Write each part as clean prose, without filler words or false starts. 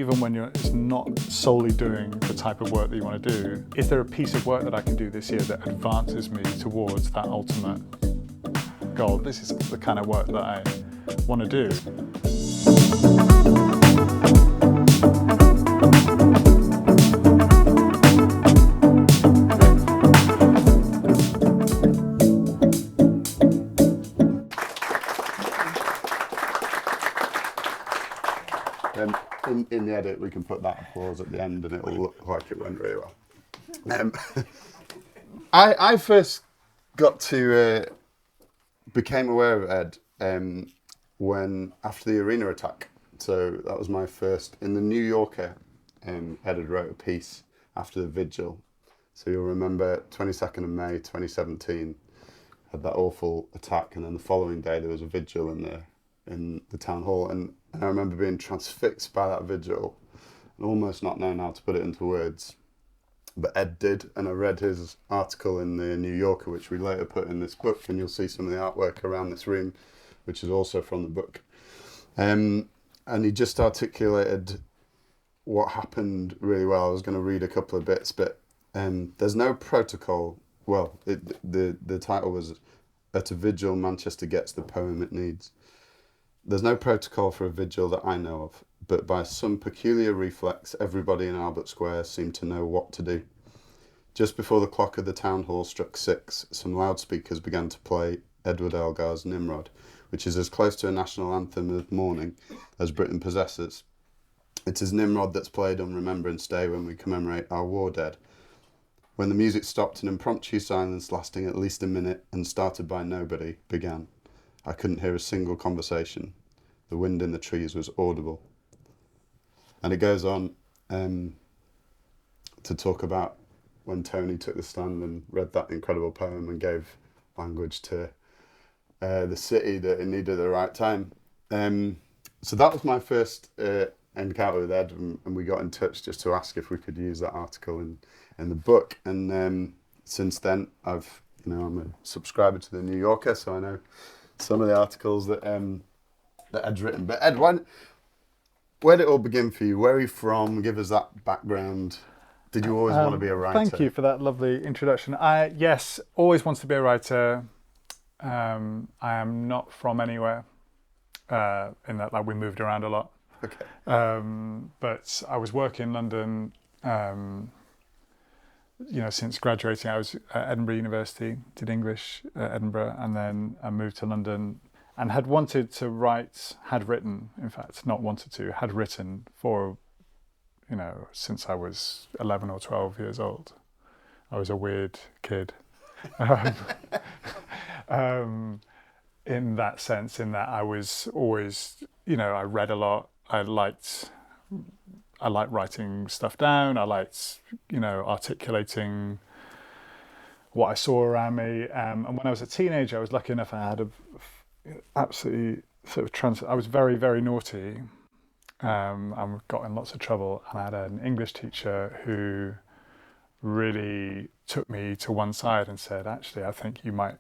Even when it's not solely doing the type of work that you want to do, is there a piece of work that I can do this year that advances me towards that ultimate goal? This is the kind of work that I want to do. In the edit, we can put that applause at the end and it'll look like it went really well. I first became aware of Ed when, after the arena attack. So that was my first, in the New Yorker, Ed had wrote a piece after the vigil. So you'll remember 22nd of May 2017 had that awful attack, and then the following day there was a vigil in the town hall, and I remember being transfixed by that vigil and almost not knowing how to put it into words. But Ed did, and I read his article in the New Yorker, which we later put in this book, and you'll see some of the artwork around this room, which is also from the book. And he just articulated what happened really well. I was going to read a couple of bits, but there's no protocol. Well, the title was "At a Vigil, Manchester Gets the Poem It Needs." There's no protocol for a vigil that I know of, but by some peculiar reflex, everybody in Albert Square seemed to know what to do. Just before the clock of the town hall struck 6, some loudspeakers began to play Edward Elgar's Nimrod, which is as close to a national anthem of mourning as Britain possesses. It is Nimrod that's played on Remembrance Day when we commemorate our war dead. When the music stopped, an impromptu silence lasting at least a minute and started by nobody began. I couldn't hear a single conversation. The wind in the trees was audible. And it goes on to talk about when Tony took the stand and read that incredible poem and gave language to the city that it needed at the right time. So that was my first encounter with Ed, and we got in touch just to ask if we could use that article in the book. And since then, I'm a subscriber to the New Yorker, so I know some of the articles that Ed's written. But Ed, where did it all begin for you? Where are you from? Give us that background. Did you always want to be a writer? Thank you for that lovely introduction. Yes, always wanted to be a writer. I am not from anywhere, in that we moved around a lot. Okay. But I was working in London, since graduating. I was at Edinburgh University, did English at Edinburgh, and then I moved to London and had written for, since I was 11 or 12 years old. I was a weird kid. In that sense, in that I was always, I read a lot. I liked writing stuff down. I liked, articulating what I saw around me. And when I was a teenager, I was lucky enough. I had absolutely sort of I was very, very naughty. I got in lots of trouble, and I had an English teacher who really took me to one side and said, "Actually, I think you might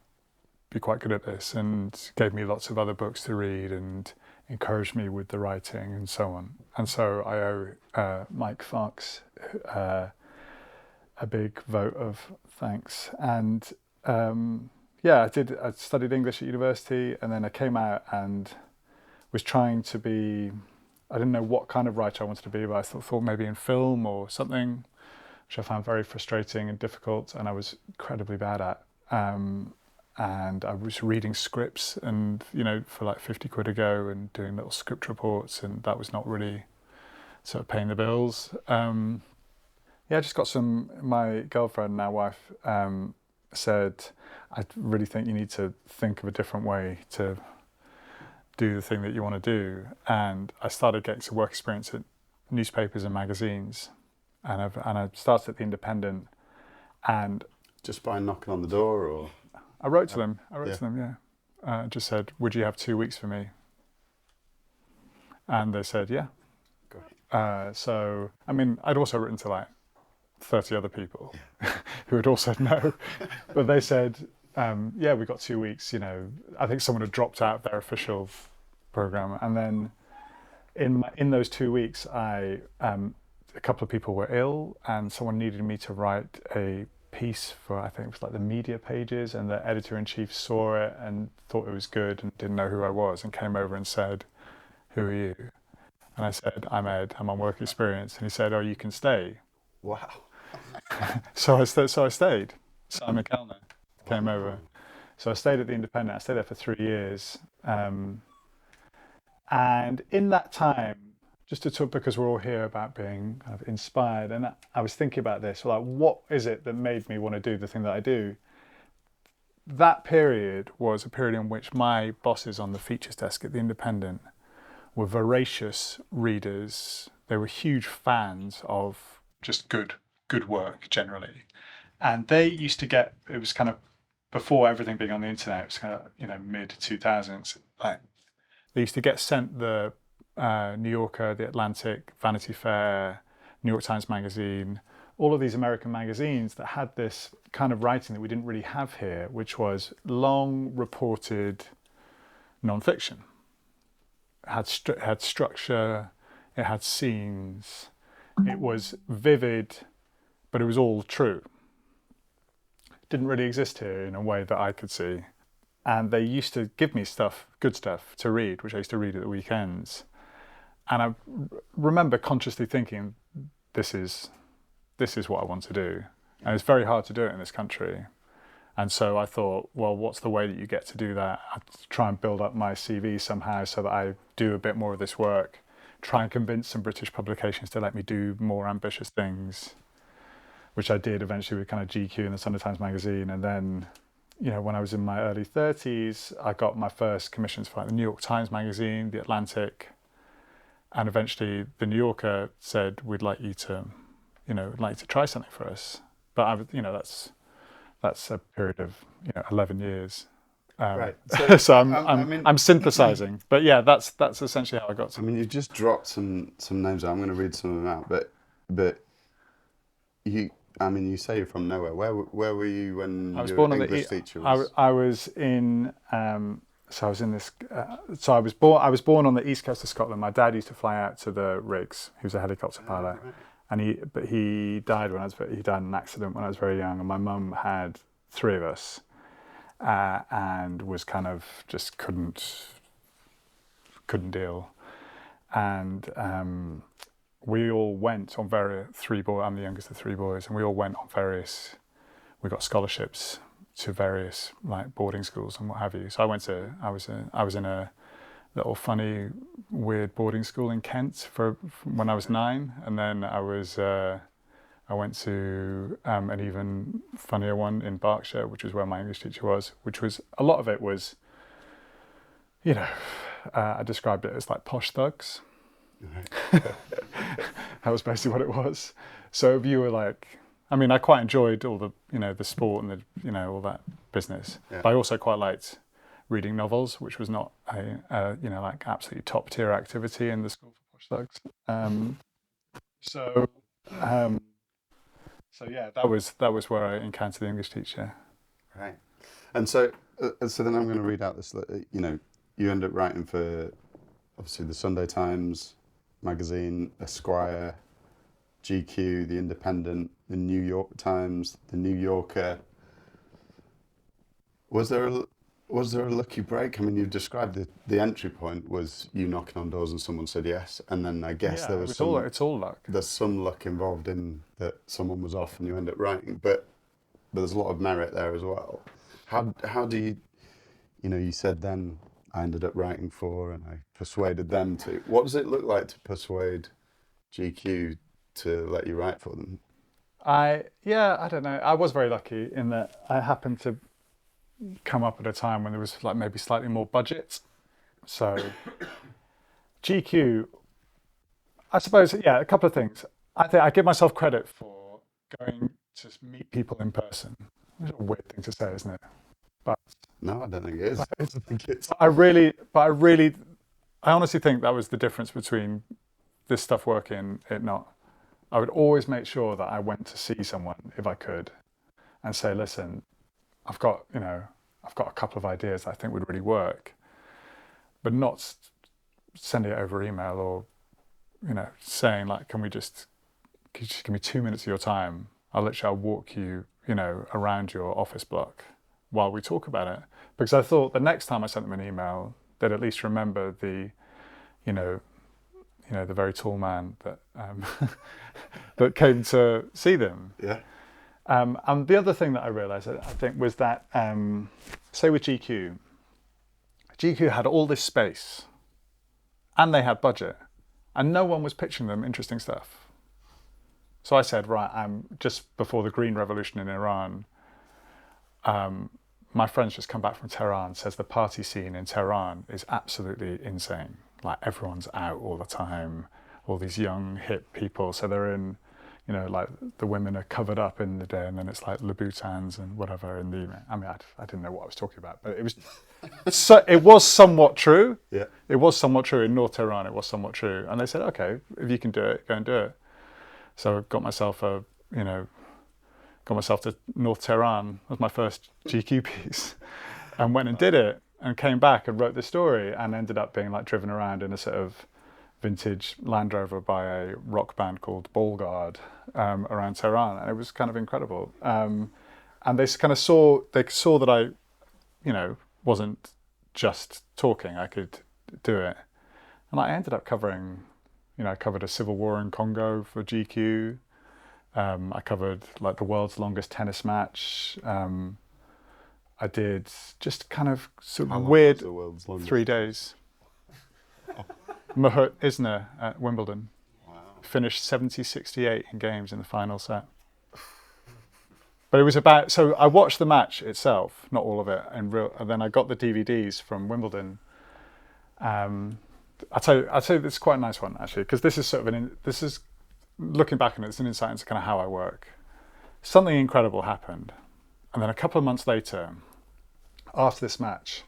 be quite good at this," and gave me lots of other books to read and encouraged me with the writing and so on. And so I owe Mike Fox a big vote of thanks. And I studied English at university, and then I came out and was trying to be, I didn't know what kind of writer I wanted to be, but I thought maybe in film or something, which I found very frustrating and difficult, and I was incredibly bad at. And I was reading scripts and, for like 50 quid a go and doing little script reports, and that was not really sort of paying the bills. I just got my girlfriend, now wife, said, "I really think you need to think of a different way to do the thing that you want to do." And I started getting some work experience at newspapers and magazines, and I started at the Independent. And just by knocking on the door, or? I wrote to them. Just said, "Would you have 2 weeks for me?" And they said, "Yeah." So, I'd also written to like 30 other people who had all said no. But they said, we got 2 weeks. I think someone had dropped out of their official program. And then in those 2 weeks, a couple of people were ill, and someone needed me to write a piece for, I think it was like the media pages, and the editor in chief saw it and thought it was good and didn't know who I was, and came over and said, "Who are you?" And I said, "I'm Ed. I'm on work experience." And he said, "Oh, you can stay." Wow. So I stayed. Simon Kellner came Wow. over. So I stayed at the Independent. I stayed there for 3 years. And in that time, just to talk, because we're all here about being kind of inspired, and I was thinking about this, like, what is it that made me want to do the thing that I do? That period was a period in which my bosses on the features desk at the Independent were voracious readers. They were huge fans of just good work generally. And they used to get, it was kind of before everything being on the internet, it was kind of, mid 2000s, like they used to get sent the New Yorker, the Atlantic, Vanity Fair, New York Times Magazine, all of these American magazines that had this kind of writing that we didn't really have here, which was long reported nonfiction. It had structure, it had scenes, it was vivid, but it was all true. It didn't really exist here in a way that I could see. And they used to give me stuff, good stuff to read, which I used to read at the weekends. And I remember consciously thinking, this is what I want to do. And it's very hard to do it in this country. And so I thought, well, what's the way that you get to do that? I'd try and build up my CV somehow so that I do a bit more of this work, try and convince some British publications to let me do more ambitious things, which I did eventually with kind of GQ and the Sunday Times Magazine. And then, when I was in my early 30s, I got my first commissions for the New York Times Magazine, the Atlantic, and eventually the New Yorker said, "We'd like you to, try something for us." But that's a period of 11 years. Right. So I mean, I'm synthesizing, but yeah, that's essentially how I got to. I mean, you've just dropped some names. I'm going to read some of them out, but you. I mean, you say you're from nowhere. Where were you I when was your born on English the. teacher was? I was in. So I was in this. So I was born. I was born on the east coast of Scotland. My dad used to fly out to the rigs. He was a helicopter pilot, Right. and he died he died in an accident when I was very young. And my mum had three of us, and was kind of just couldn't deal, and we all went on three boys. I'm the youngest of three boys, and we all went on various. We got scholarships to various like boarding schools and what have you. So I was in a little funny, weird boarding school in Kent for when I was 9, and then I went to an even funnier one in Berkshire, which was where my English teacher was. Which was a lot of it was, I described it as like posh thugs. Right. That was basically what it was. So if you were like, I mean, I quite enjoyed all the, the sport and the, all that business. Yeah. But I also quite liked reading novels, which was not a like absolutely top tier activity in the school for posh thugs. So, um, so yeah, that was where I encountered the English teacher. Right. And so then I'm going to read out this. You end up writing for obviously the Sunday Times Magazine, Esquire, GQ, the Independent, the New York Times, the New Yorker. Was there a lucky break? I mean, you've described the entry point was you knocking on doors and someone said yes, and then I guess Yeah, there was it's all luck. there's some luck involved in that someone was off and you end up writing, but there's a lot of merit there as well. How do you, you said then I ended up writing for and I persuaded them to. What does it look like to persuade GQ to let you write for them? I don't know. I was very lucky in that I happened to come up at a time when there was like maybe slightly more budget. So GQ, I suppose, yeah, a couple of things. I think I give myself credit for going to meet people in person. It's a weird thing to say, isn't it? But No, I don't think it is. I think it's. I honestly think that was the difference between this stuff working, it not. I would always make sure that I went to see someone if I could and say, listen, I've got a couple of ideas that I think would really work, but not sending it over email or, saying like, can you just give me 2 minutes of your time? I'll walk you, around your office block while we talk about it. Because I thought the next time I sent them an email, they'd at least remember you know, the very tall man that that came to see them. Yeah. And the other thing that I realised, I think, was that, say with GQ had all this space, and they had budget, and no one was pitching them interesting stuff. So I said, right, I'm just before the Green Revolution in Iran. My friend's just come back from Tehran, says the party scene in Tehran is absolutely insane. Like everyone's out all the time, all these young, hip people. So they're in, like the women are covered up in the day, and then it's like Louboutins and whatever in the evening. I mean, I didn't know what I was talking about, but it was somewhat true. Yeah. It was somewhat true in North Tehran. It was somewhat true. And they said, okay, if you can do it, go and do it. So I got myself to North Tehran. That was my first GQ piece, and went and did it, and came back and wrote the story, and ended up being like driven around in a sort of vintage Land Rover by a rock band called Ballgard around Tehran, and it was kind of incredible. And they kind of saw that I, wasn't just talking. I could do it, and I ended up covering. I covered a civil war in Congo for GQ. I covered like the world's longest tennis match. I did just kind of sort of weird the world's longest? 3 days. Mahut Isner at Wimbledon. Wow. Finished 70-68 in games in the final set. But it was so I watched the match itself, not all of it, and then I got the DVDs from Wimbledon. I'll tell you, this is quite a nice one actually, because this is sort of this is looking back on it, it's an insight into kind of how I work. Something incredible happened, and then a couple of months later, after this match,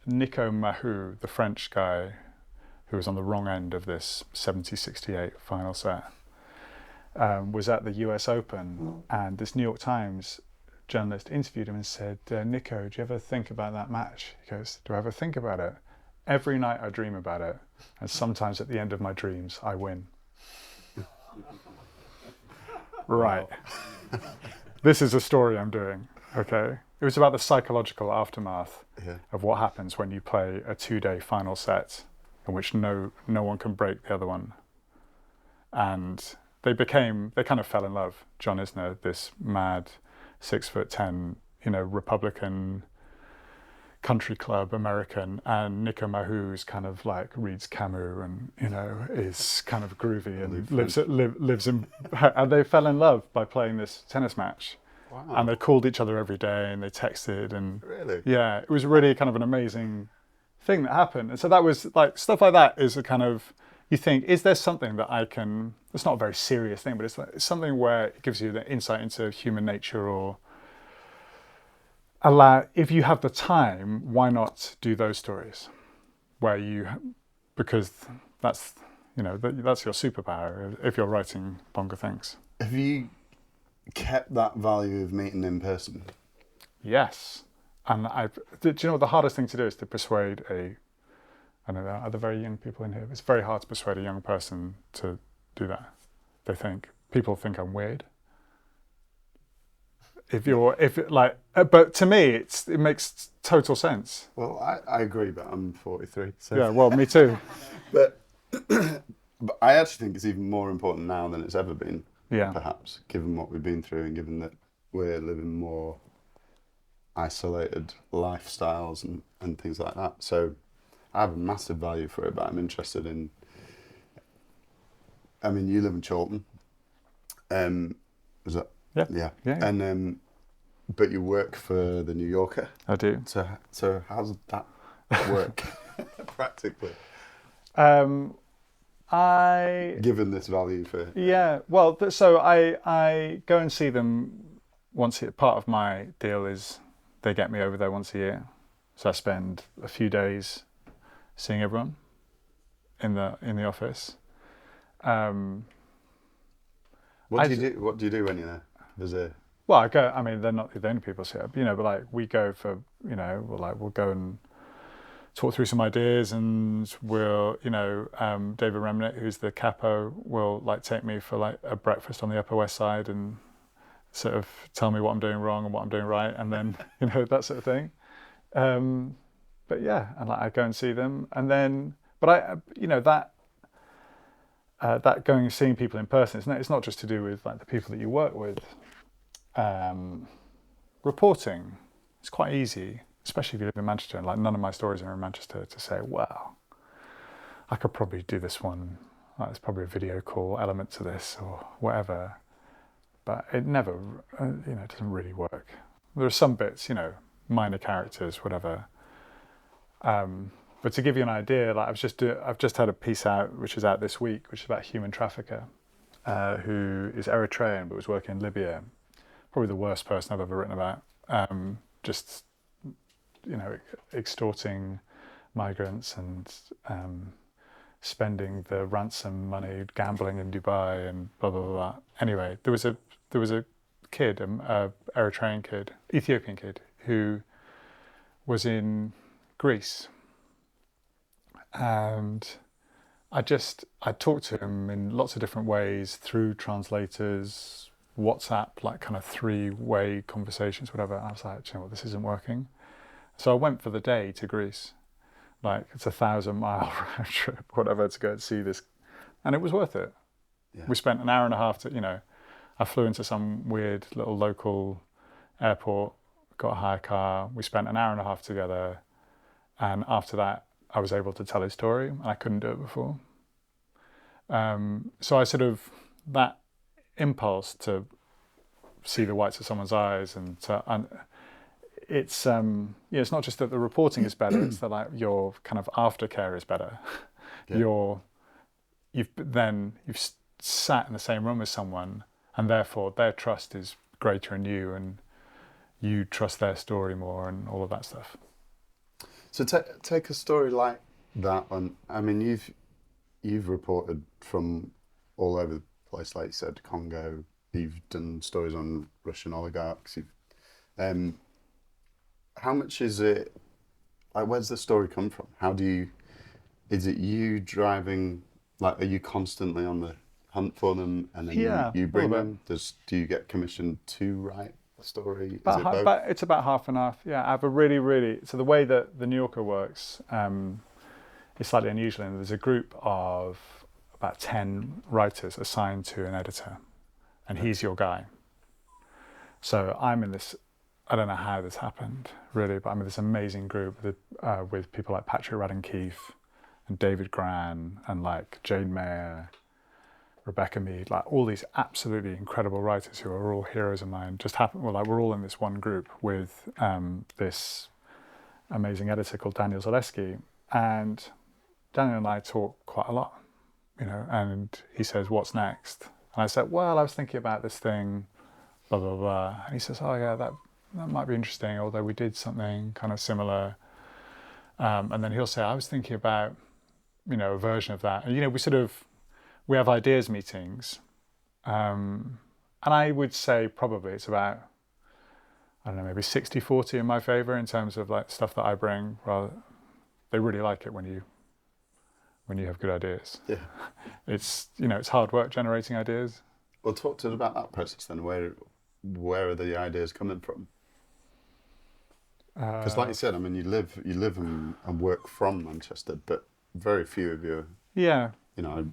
Nico Mahou, the French guy who was on the wrong end of this 70-68 final set, was at the US Open, and this New York Times journalist interviewed him and said, Nico, do you ever think about that match? He goes, do I ever think about it? Every night I dream about it, and sometimes at the end of my dreams I win. Right. This is a story I'm doing, okay? It was about the psychological aftermath of what happens when you play a 2-day final set in which no one can break the other one. And they kind of fell in love. John Isner, this mad 6'10", Republican country club American, and Nico Mahou's kind of like reads Camus and is kind of groovy and lives in, and they fell in love by playing this tennis match. Wow. And they called each other every day and they texted, and really, yeah, it was really kind of an amazing thing that happened. And so that was like stuff like that is a kind of, you think, is there something that I can, it's not a very serious thing, but it's something where it gives you the insight into human nature, or if you have the time, why not do those stories because that's your superpower if you're writing longer things. Have you kept that value of meeting in person? Yes. And do you know what the hardest thing to do is to persuade I don't know, are there very young people in here? It's very hard to persuade a young person to do that. People think I'm weird. But to me, it makes total sense. Well, I agree, but I'm 43. So. Yeah, well, me too. But I actually think it's even more important now than it's ever been. Yeah. Perhaps, given what we've been through and given that we're living more isolated lifestyles and things like that. So I have a massive value for it, but I'm interested in. I mean, you live in Chorlton. Is that? Yeah. Yeah. And but you work for the New Yorker. I do. So how does that work practically? Given this value for. Yeah. Well, so I go and see them once a year. Part of my deal is they get me over there once a year, so I spend a few days seeing everyone in the office. What do you do when you're there? Visit? Well, I go. I mean, they're not the only people here, but like we go for, we'll go and talk through some ideas, and we'll, David Remnick, who's the capo, will like take me for like a breakfast on the Upper West Side and sort of tell me what I'm doing wrong and what I'm doing right, and then that sort of thing. But yeah, and like I go and see them, and then but I that going and seeing people in person, it's not just to do with like the people that you work with. Reporting, it's quite easy, especially if you live in Manchester. And like none of my stories are in Manchester, to say, well, I could probably do this one. Like, there's probably a video call element to this or whatever, but it never, it doesn't really work. There are some bits, minor characters, whatever. But to give you an idea, like I've just had a piece out, which is out this week, which is about a human trafficker who is Eritrean but was working in Libya. Probably the worst person I've ever written about. Just extorting migrants and spending the ransom money gambling in Dubai and blah blah blah. Anyway, there was a kid, a Eritrean kid, Ethiopian kid, who was in Greece, and I talked to him in lots of different ways through translators, WhatsApp, like kind of 3-way conversations, whatever. And I was like, you know what, this isn't working. So I went for the day to Greece. Like it's 1,000-mile round trip, whatever, to go and see this, and it was worth it. Yeah. We spent an hour and a half I flew into some weird little local airport, got a hire car. We spent an hour and a half together, and after that, I was able to tell his story, and I couldn't do it before. So I that impulse to see the whites of someone's eyes, and it's it's not just that the reporting is better; it's that like your kind of aftercare is better. Yeah. You've sat in the same room as someone, and therefore their trust is greater in you, and you trust their story more, and all of that stuff. So take a story like that one. I mean, you've reported from all over the place, like you said, Congo. You've done stories on Russian oligarchs. How much is it? Like, where's the story come from? Is it you driving? Like, are you constantly on the hunt for them, and then you bring them? Do you get commissioned to write the story? Is it both? It's about half and half. Yeah, I have so the way that the New Yorker works is slightly unusual. And there's a group of about 10 writers assigned to an editor, and he's your guy. So I'm in this. I don't know how this happened, really, but I'm in this amazing group with people like Patrick Radden Keefe and David Gran and like Jane Mayer, Rebecca Mead, like all these absolutely incredible writers who are all heroes of mine. We're all in this one group with this amazing editor called Daniel Zaleski, and Daniel and I talk quite a lot, and he says, "What's next?" And I said, "Well, I was thinking about this thing, blah blah blah." And he says, "Oh yeah, that might be interesting, although we did something kind of similar." And then he'll say, "I was thinking about, a version of that." And we have ideas meetings, and I would say probably it's about, I don't know, maybe 60-40 in my favor in terms of like stuff that I bring. They really like it when you have good ideas. Yeah. It's it's hard work generating ideas. Well, talk to us about that process then. Where are the ideas coming from? Because, like you said, I mean, you live and work from Manchester, but very few of you. Yeah.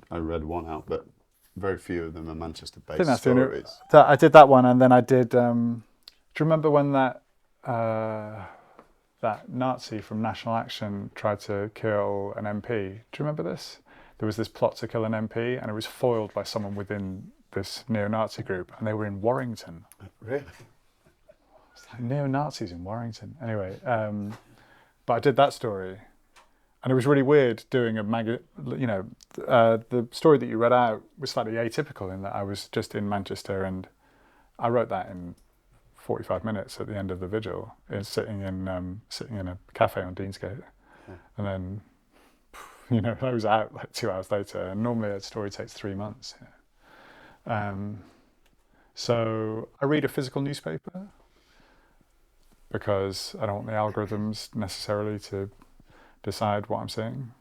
I read one out, but very few of them are Manchester-based I think that's stories. I did that one, and then I did. Do you remember when that Nazi from National Action tried to kill an MP? Do you remember this? There was this plot to kill an MP, and it was foiled by someone within this neo-Nazi group, and they were in Warrington. Really? It's like neo-Nazis in Warrington. Anyway, but I did that story, and it was really weird doing the story that you read out was slightly atypical in that I was just in Manchester, and I wrote that in 45 minutes at the end of the vigil, sitting in a cafe on Deansgate, and then I was out like 2 hours later. And normally a story takes 3 months. So I read a physical newspaper because I don't want the algorithms necessarily to decide what I'm seeing.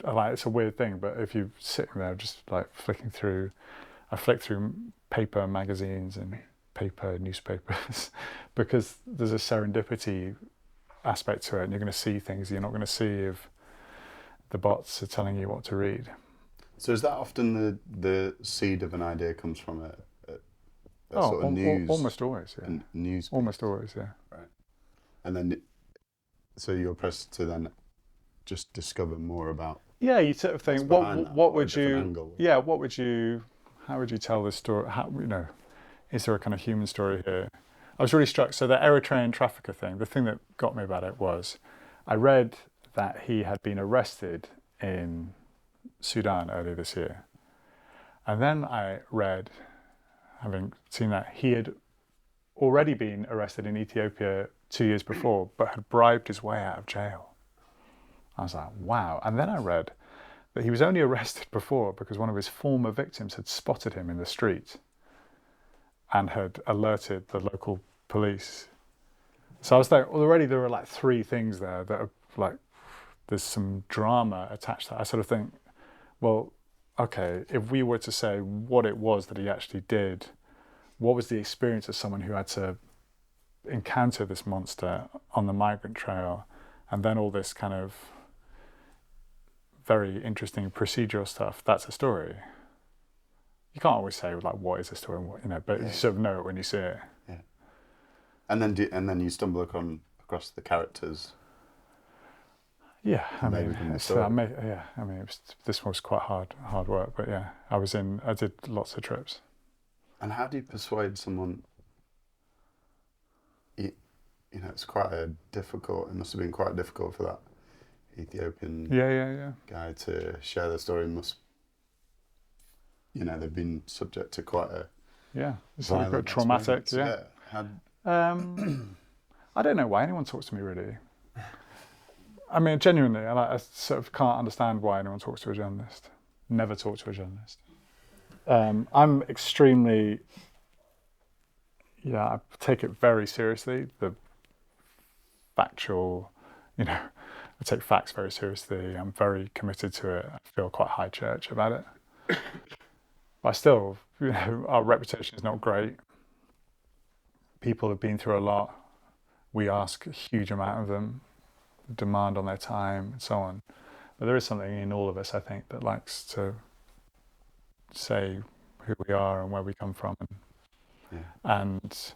It's a weird thing, but if you're sitting there just like flicking through, I flick through paper magazines and paper newspapers because there's a serendipity aspect to it, and you're going to see things you're not going to see if the bots are telling you what to read. So is that often the seed of an idea comes from a sort of news? Almost always, yeah. News. Almost always, yeah. Right. And then, so you're pressed to then just discover more about. Yeah, you sort of think, what would you? Angle. Yeah, what would you? How would you tell this story? How, is there a kind of human story here? I was really struck. So the Eritrean trafficker thing. The thing that got me about it was, I read that he had been arrested in Sudan earlier this year, and then I read, having seen that, he had already been arrested in Ethiopia 2 years before, but had bribed his way out of jail. I was like, wow. And then I read that he was only arrested before because one of his former victims had spotted him in the street and had alerted the local police. So I was like, already there are like 3 things there that are like, there's some drama attached to that. I sort of think, well, okay, if we were to say what it was that he actually did, what was the experience of someone who had to encounter this monster on the migrant trail, and then all this kind of very interesting procedural stuff, that's a story. You can't always say like what is a story and what, but you sort of know it when you see it. Yeah. And then you stumble across the characters. Yeah, this was quite hard work, but yeah, I did lots of trips. And how do you persuade someone? It's it must have been quite difficult for that Ethiopian guy to share their story. They've been subject to quite a it's a traumatic. Yeah. I don't know why anyone talks to me really. I mean, genuinely, I sort of can't understand why anyone talks to a journalist. Never talk to a journalist. I'm extremely, I take it very seriously. The factual, I take facts very seriously. I'm very committed to it. I feel quite high church about it. But I still, our reputation is not great. People have been through a lot. We ask a huge amount of them, demand on their time and so on. But there is something in all of us, I think, that likes to say who we are and where we come from. And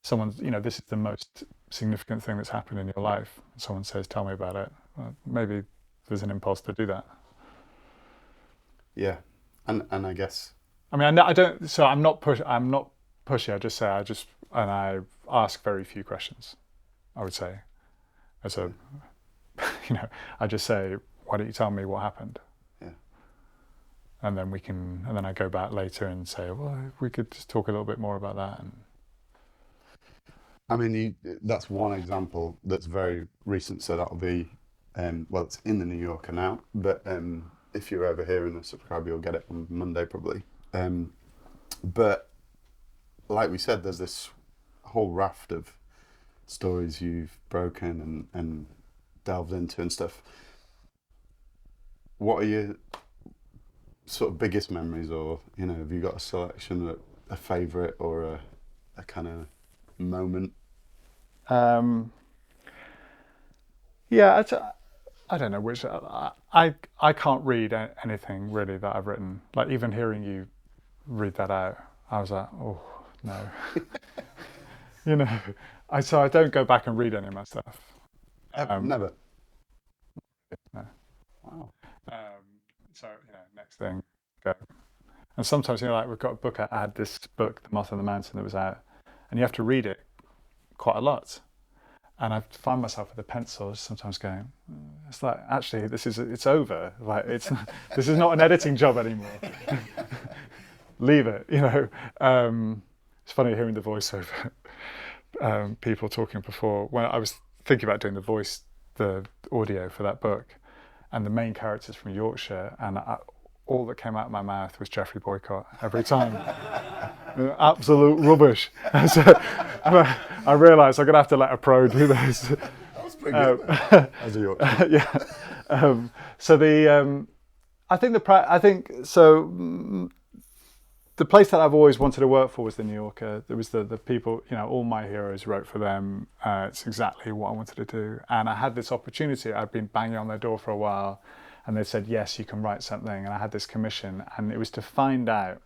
someone, this is the most significant thing that's happened in your life. Someone says, tell me about it. Well, maybe there's an impulse to do that. Yeah. And I guess. I mean, I don't, so I'm not pushy. I ask very few questions, I would say. I just say, why don't you tell me what happened? Yeah. And then I go back later and say, well, we could just talk a little bit more about that. And I mean, that's one example that's very recent. So that'll be, it's in the New Yorker now, but if you're ever here in the subscribe, you'll get it on Monday probably. But like we said, there's this whole raft of stories you've broken and delved into and stuff. What are your sort of biggest memories, or have you got a selection, a favourite, or a kind of moment? I don't know which. I can't read anything really that I've written. Like even hearing you read that out, I was like, oh no. So I don't go back and read any of my stuff. Never. No. Wow. Next thing, go. And sometimes, we've got a book. I had this book, The Moth on the Mountain, that was out, and you have to read it quite a lot. And I find myself with a pencil sometimes going, it's like, actually, it's over. Like, this is not an editing job anymore. Leave it, It's funny hearing the voiceover, people talking before. When I was thinking about doing the audio for that book, and the main character's from Yorkshire, and all that came out of my mouth was Geoffrey Boycott every time. Absolute rubbish. So I realised I'm going to have to let a pro do this. That As a Yorkshireman. Yeah. So I think the place that I've always wanted to work for was the New Yorker. There was the people, all my heroes wrote for them. It's exactly what I wanted to do. And I had this opportunity. I'd been banging on their door for a while, and they said, yes, you can write something. And I had this commission, and it was to find out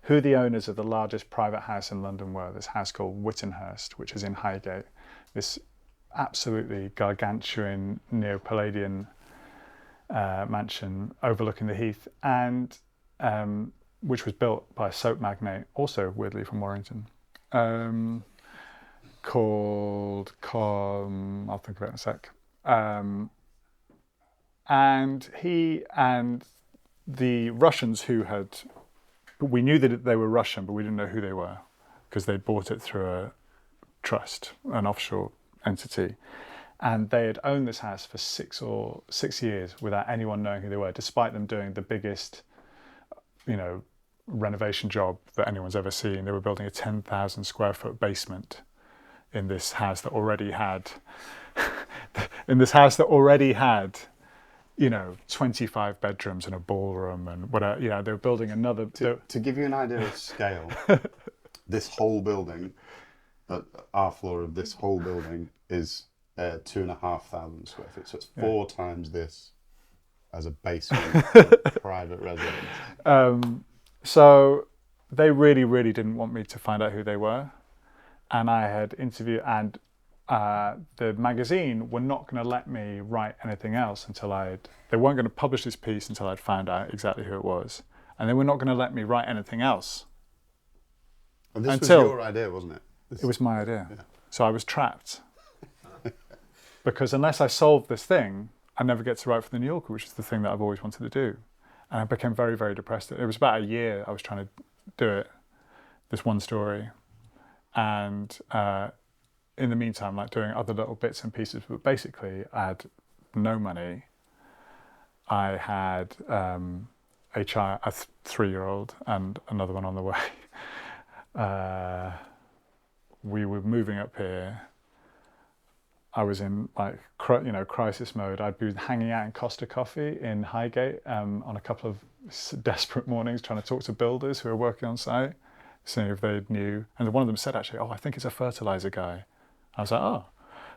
who the owners of the largest private house in London were. This house called Whittenhurst, which is in Highgate. This absolutely gargantuan Neo-Palladian mansion overlooking the Heath, and which was built by a soap magnate, also weirdly from Warrington, called I'll think of it in a sec. And he and the Russians we knew that they were Russian, but we didn't know who they were because they bought it through a trust, an offshore entity. And they had owned this house for 6 years without anyone knowing who they were, despite them doing the biggest, renovation job that anyone's ever seen. They were building a 10,000 square foot basement in this house that already had, 25 bedrooms and a ballroom and whatever. They were building another. To give you an idea of scale, this whole building, our floor of this whole building is 2,500 square feet. So it's 4 times this as a basement private residence. So they really, really didn't want me to find out who they were. And I had interviewed, and the magazine were not going to let me write anything else they weren't going to publish this piece until I'd found out exactly who it was. And they were not going to let me write anything else. And this was your idea, wasn't it? It was my idea. Yeah. So I was trapped. Because unless I solved this thing, I never get to write for the New Yorker, which is the thing that I've always wanted to do. And I became very, very depressed. It was about a year I was trying to do it, this one story. And in the meantime, doing other little bits and pieces. But basically, I had no money. I had a 3-year-old and another one on the way. We were moving up here. I was in crisis mode. I'd been hanging out in Costa Coffee in Highgate on a couple of desperate mornings, trying to talk to builders who were working on site, seeing if they knew. And one of them said, actually, I think it's a fertilizer guy. I was like, oh.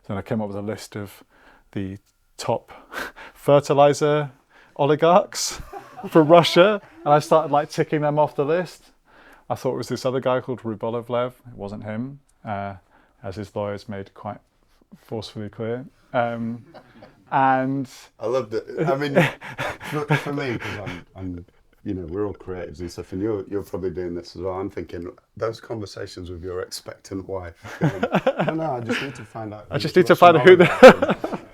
Then I came up with a list of the top fertilizer oligarchs for Russia, and I started ticking them off the list. I thought it was this other guy called Rybolovlev. It wasn't him, as his lawyers made quite forcefully clear. And I loved it. I mean, for me, because I'm we're all creatives and stuff, and you're probably doing this as well. I'm thinking those conversations with your expectant wife. No, I just need to find out. I just need to find out who they.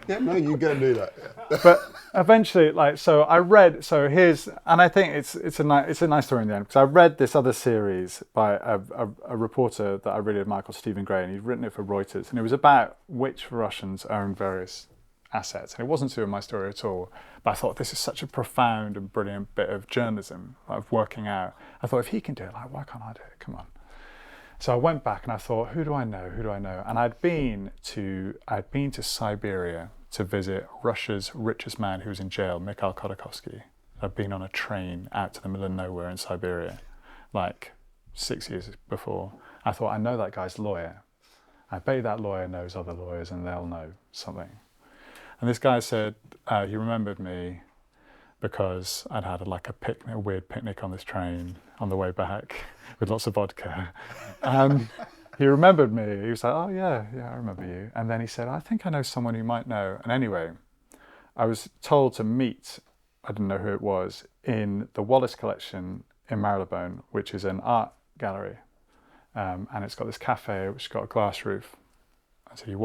Yeah, no, you go and do that. Yeah. But eventually, so I read. So and I think it's a nice story in the end, because I read this other series by a reporter that I really admire called Stephen Gray, and he'd written it for Reuters, and it was about which Russians own various assets, and it wasn't to do with my story at all. But I thought, this is such a profound and brilliant bit of journalism, of working out. I thought, if he can do it, why can't I do it? Come on. So I went back and I thought, who do I know? And I'd been to Siberia to visit Russia's richest man who was in jail, Mikhail Khodorkovsky. I'd been on a train out to the middle of nowhere in Siberia, 6 years before. I thought, I know that guy's lawyer. I bet that lawyer knows other lawyers and they'll know something. And this guy said he remembered me because I'd had a weird picnic on this train on the way back with lots of vodka. And he remembered me. He was like, oh, yeah, I remember you. And then he said, I think I know someone you might know. And anyway, I was told to meet, I didn't know who it was, in the Wallace Collection in Marylebone, which is an art gallery. And it's got this cafe which has got a glass roof. So you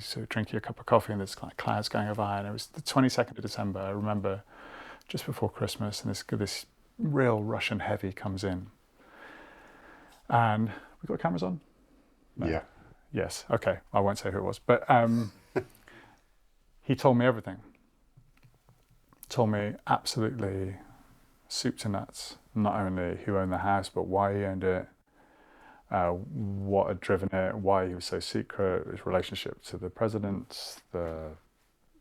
sort of drink your cup of coffee and there's clouds going overhead. And it was the 22nd of December, I remember, just before Christmas, and this real Russian heavy comes in. And we got cameras on? No. Yeah. Yes, okay, I won't say who it was. But he told me everything. Told me absolutely soup to nuts, not only who owned the house, but why he owned it, what had driven it, why he was so secret, his relationship to the president,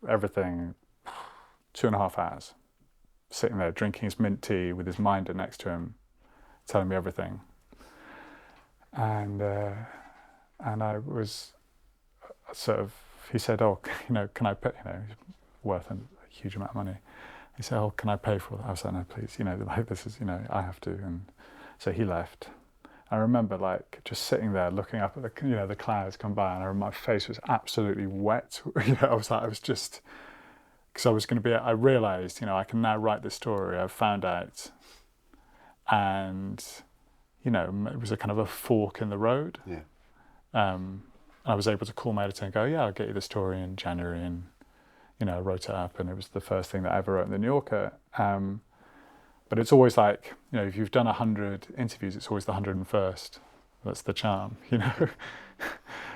everything. 2.5 hours, sitting there drinking his mint tea with his minder next to him, telling me everything. And I was sort of, he said, "Oh, can I pay?" He's worth a huge amount of money. He said, "Oh, can I pay for it?" I was like, "No, please. Like this is, I have to." And so he left. I remember like just sitting there looking up at the clouds come by, and my face was absolutely wet. I was just, because I was going to be. I realised, I can now write this story. I've found out, and it was a kind of a fork in the road. Yeah. I was able to call my editor and go, "Yeah, I'll get you the story in January," and I wrote it up, and it was the first thing that I ever wrote in the New Yorker. But it's always like, if you've done 100 interviews, it's always the 101st. That's the charm, Yeah.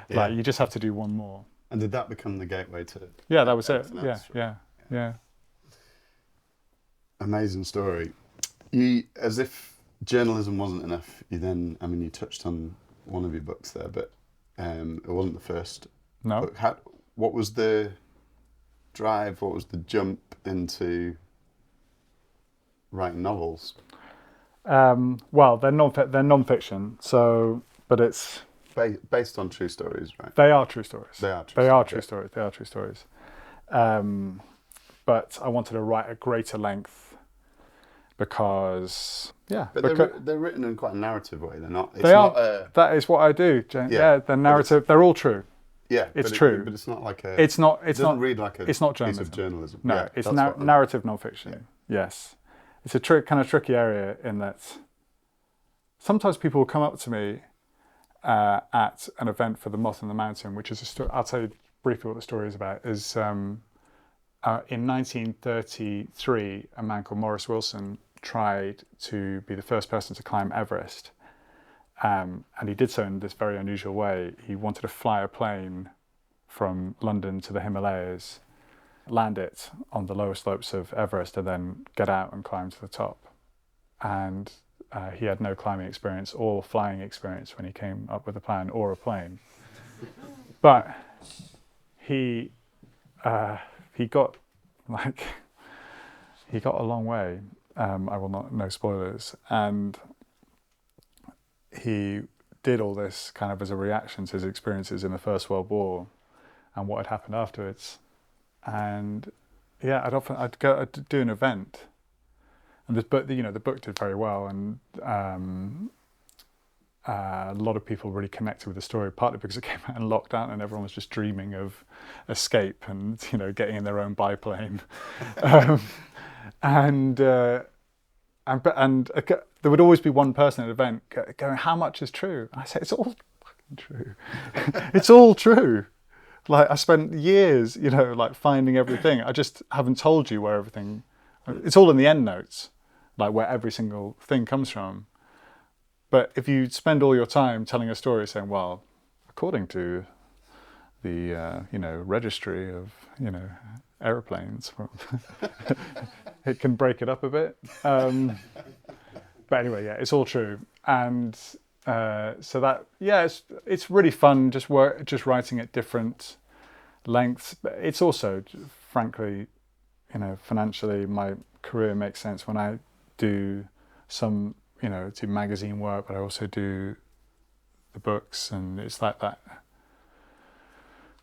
Like you just have to do one more. And did that become the gateway to? Yeah, that was it. Else? Yeah. Amazing story. You, as if journalism wasn't enough, you touched on one of your books there, but it wasn't the first. No. But what was the drive? What was the jump into writing novels? Well, they're non-fiction, so, but it's based on true stories, right? They are true stories. They are true stories. But I wanted to write at greater length because, But they're written in quite a narrative way. They're not. That is what I do, James. Yeah, the narrative. They're all true. Yeah, it's true. But it's not like a. It's not. It doesn't read like a. It's not piece journalism. of journalism. No, it's narrative non-fiction. Yeah. Yes, it's a kind of tricky area in that sometimes people will come up to me at an event for The Moth and the Mountain, which is a story. I'll tell you briefly what the story is about. Is in 1933, a man called Maurice Wilson tried to be the first person to climb Everest. And he did so in this very unusual way. He wanted to fly a plane from London to the Himalayas, land it on the lower slopes of Everest, and then get out and climb to the top. And he had no climbing experience or flying experience when he came up with a plan or a plane. But he got a long way. I will not, no spoilers. And he did all this kind of as a reaction to his experiences in the First World War and what had happened afterwards. And I'd do an event, and the book did very well, and a lot of people really connected with the story, partly because it came out in lockdown and everyone was just dreaming of escape and getting in their own biplane, and there would always be one person at an event going, "How much is true?" And I say, "It's all fucking true. It's all true. Like, I spent years, finding everything. I just haven't told you where everything. It's all in the end notes, like where every single thing comes from. But if you spend all your time telling a story, saying, well, according to the registry of aeroplanes, it can break it up a bit. But anyway, it's all true, and so that it's really fun just writing at different lengths. But it's also, frankly, financially, my career makes sense when I do some do magazine work, but I also do the books, and it's like that.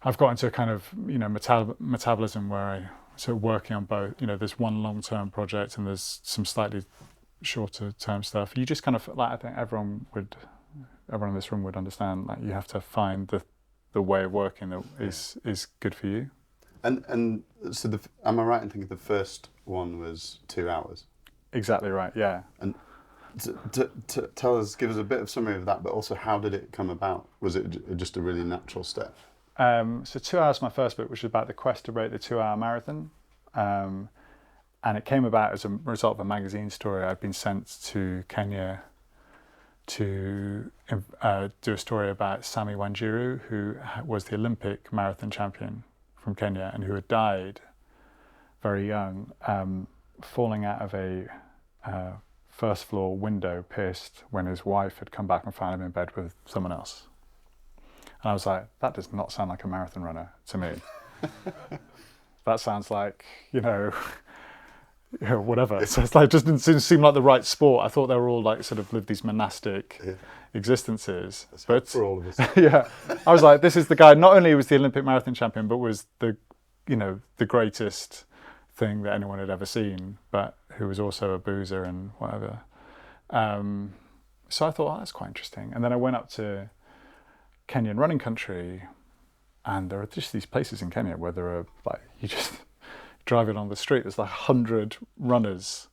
I've got into a kind of metabolism where I sort of working on both. There's one long-term project and there's some slightly shorter term stuff. You just kind of, like, I think everyone in this room would understand, like, you have to find the way of working that is good for you. And so am I right in thinking the first one was 2 hours? Exactly right. Yeah. And give us a bit of summary of that, but also how did it come about? Was it just a really natural step? So 2 hours, my first book, which was about the quest to break the 2-hour marathon. And it came about as a result of a magazine story. I'd been sent to Kenya to do a story about Sammy Wanjiru, who was the Olympic marathon champion from Kenya and who had died very young, falling out of a first floor window pierced when his wife had come back and found him in bed with someone else. And I was like, that does not sound like a marathon runner to me. That sounds like, whatever. So it's like, just didn't seem like the right sport. I thought they were all like sort of live these monastic existences. But for all of us. Yeah, I was like, this is the guy. Not only was the Olympic marathon champion, but was the greatest thing that anyone had ever seen, but who was also a boozer and whatever. So I thought, that's quite interesting. And then I went up to Kenyan running country, and there are just these places in Kenya where there are like, you just drive it on the street, there's like 100 runners,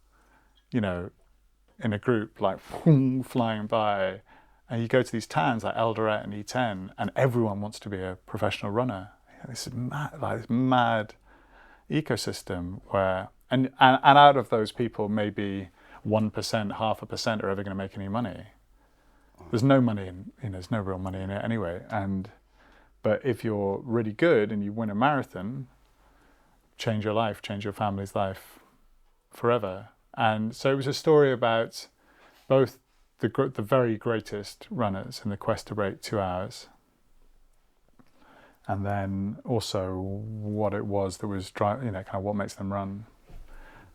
in a group, like flying by, and you go to these towns like Eldoret and E10, and everyone wants to be a professional runner. This is mad, like this mad ecosystem where, and out of those people, maybe 1%, 0.5% are ever going to make any money. There's no money in, there's no real money in it anyway. But if you're really good and you win a marathon, change your life, change your family's life forever. And so it was a story about both the very greatest runners in the quest to break 2 hours, and then also what it was that was kind of what makes them run.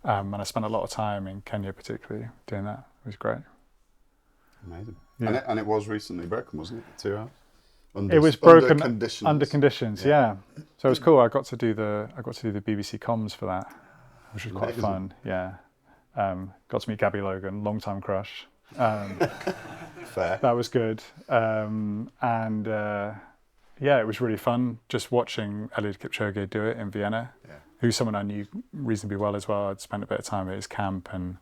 And I spent a lot of time in Kenya, particularly doing that. It was great. Amazing. Yeah. And it was recently broken, wasn't it? 2 hours. It was broken under conditions. Yeah. So it was cool. I got to do the BBC comms for that, which was quite fun. Yeah. Got to meet Gabby Logan, long-time crush. Fair. That was good. It was really fun just watching Eliud Kipchoge do it in Vienna, who's someone I knew reasonably well as well. I'd spent a bit of time at his camp and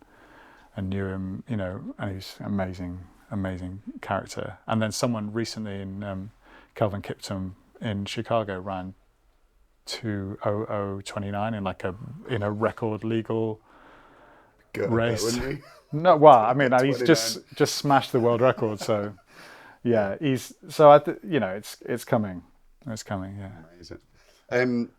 knew him, and he's an amazing character. And then someone recently in Kelvin Kiptum in Chicago ran 2:00:29 in a record legal race. Wouldn't you? No, well, I mean, he's just smashed the world record. So, yeah, it's coming. It's coming. Yeah. Amazing.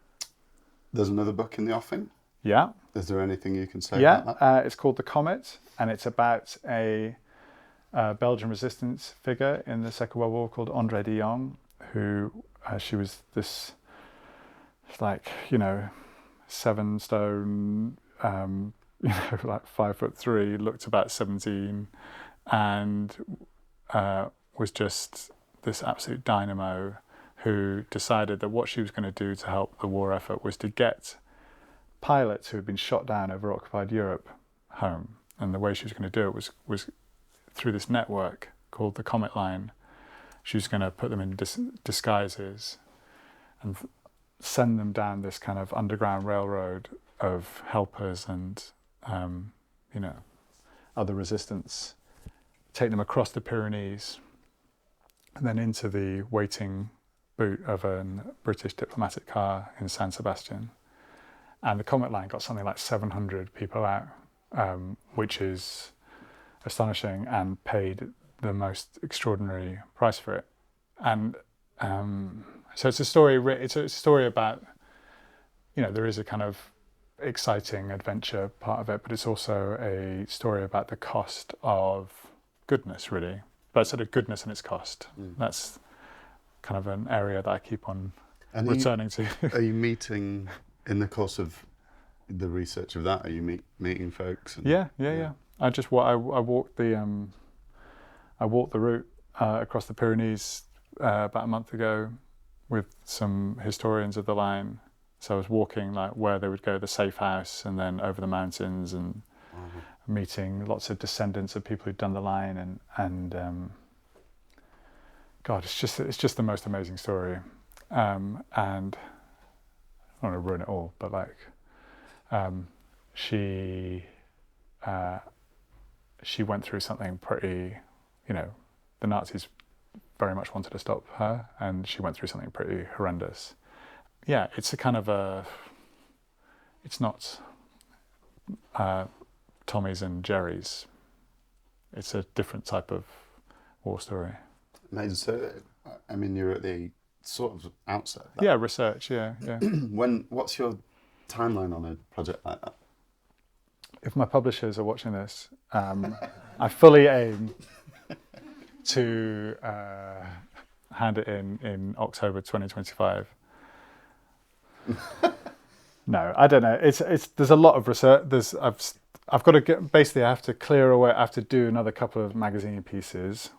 There's another book in the offing. Yeah. Is there anything you can say about that? It's called The Comet, and it's about a Belgian resistance figure in the Second World War called André de Jong, who she was this, 7 stone, like 5'3", looked about 17, and was just this absolute dynamo who decided that what she was going to do to help the war effort was to get pilots who had been shot down over occupied Europe home. And the way she was going to do it was through this network called the Comet Line. She was going to put them in disguises and send them down this kind of underground railroad of helpers and other resistance, take them across the Pyrenees and then into the waiting boot of a British diplomatic car in San Sebastian. And the Comet Line got something like 700 people out, which is astonishing, and paid the most extraordinary price for it. And so it's a story. It's a story about, there is a kind of exciting adventure part of it, but it's also a story about the cost of goodness, really. But sort of goodness and its cost. That's kind of an area that I keep on returning to. Are you meeting in the course of the research of that? Are you meeting folks? Yeah. I walked the route across the Pyrenees about a month ago with some historians of the line. So I was walking like where they would go, the safe house, and then over the mountains, and meeting lots of descendants of people who'd done the line, and God, it's just the most amazing story. And I don't want to ruin it all, but she went through something pretty, the Nazis very much wanted to stop her, and she went through something pretty horrendous. Yeah, it's a kind of it's not Tommy's and Jerry's. It's a different type of war story. Amazing. So, I mean, you're at the sort of outset. Yeah, research. Yeah. What's your timeline on a project like that? if my publishers are watching this, I fully aim to hand it in October 2025. No, I don't know. It's there's a lot of research. I've got to get, basically I have to clear away. I have to do another couple of magazine pieces.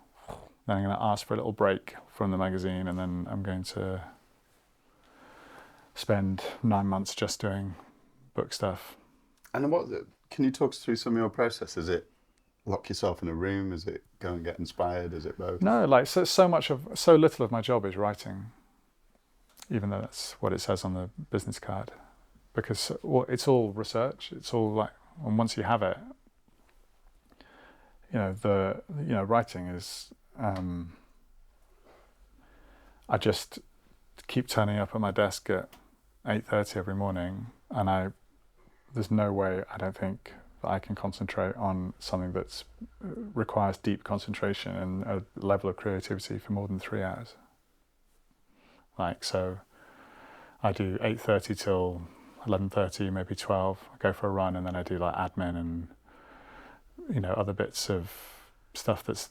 Then I'm going to ask for a little break from the magazine, and then I'm going to spend 9 months just doing book stuff. And can you talk us through some of your process? Is it lock yourself in a room? Is it go and get inspired? Is it both? No, like so little of my job is writing, even though that's what it says on the business card, because it's all research. It's all like, and once you have it, writing is. I just keep turning up at my desk at 8:30 every morning, and there's no way I don't think that I can concentrate on something that requires deep concentration and a level of creativity for more than 3 hours. Like, so I do 8:30 till 11:30, maybe 12. I go for a run, and then I do like admin and other bits of stuff that's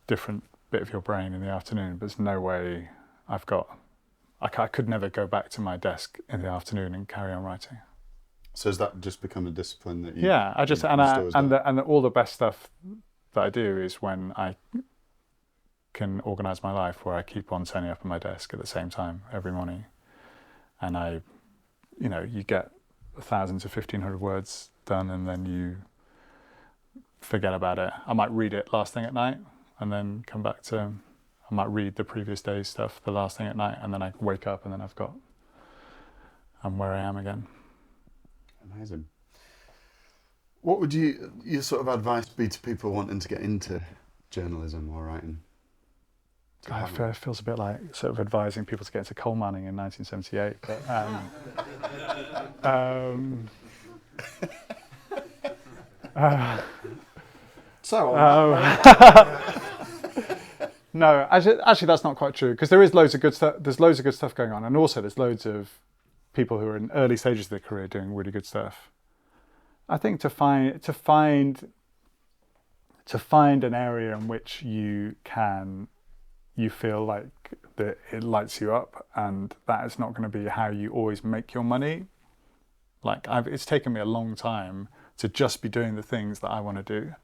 different bit of your brain in the afternoon. But there's no way I could never go back to my desk in the afternoon and carry on writing. So has that just become a discipline that you? Yeah, and all the best stuff that I do is when I can organise my life where I keep on turning up at my desk at the same time every morning, and you get 1,000 to 1,500 words done, and then you forget about it. I might read it last thing at night, and then come back to. I might read the previous day's stuff the last thing at night, and then I wake up, and then I'm where I am again. Amazing. What would your sort of advice be to people wanting to get into journalism or writing? It feels a bit like sort of advising people to get into coal mining in 1978, but no, actually that's not quite true, because there is loads of good stuff. There's loads of good stuff going on, and also there's loads of people who are in early stages of their career doing really good stuff. I think to find an area in which you feel like that it lights you up, and that is not going to be how you always make your money. Like it's taken me a long time to just be doing the things that I want to do,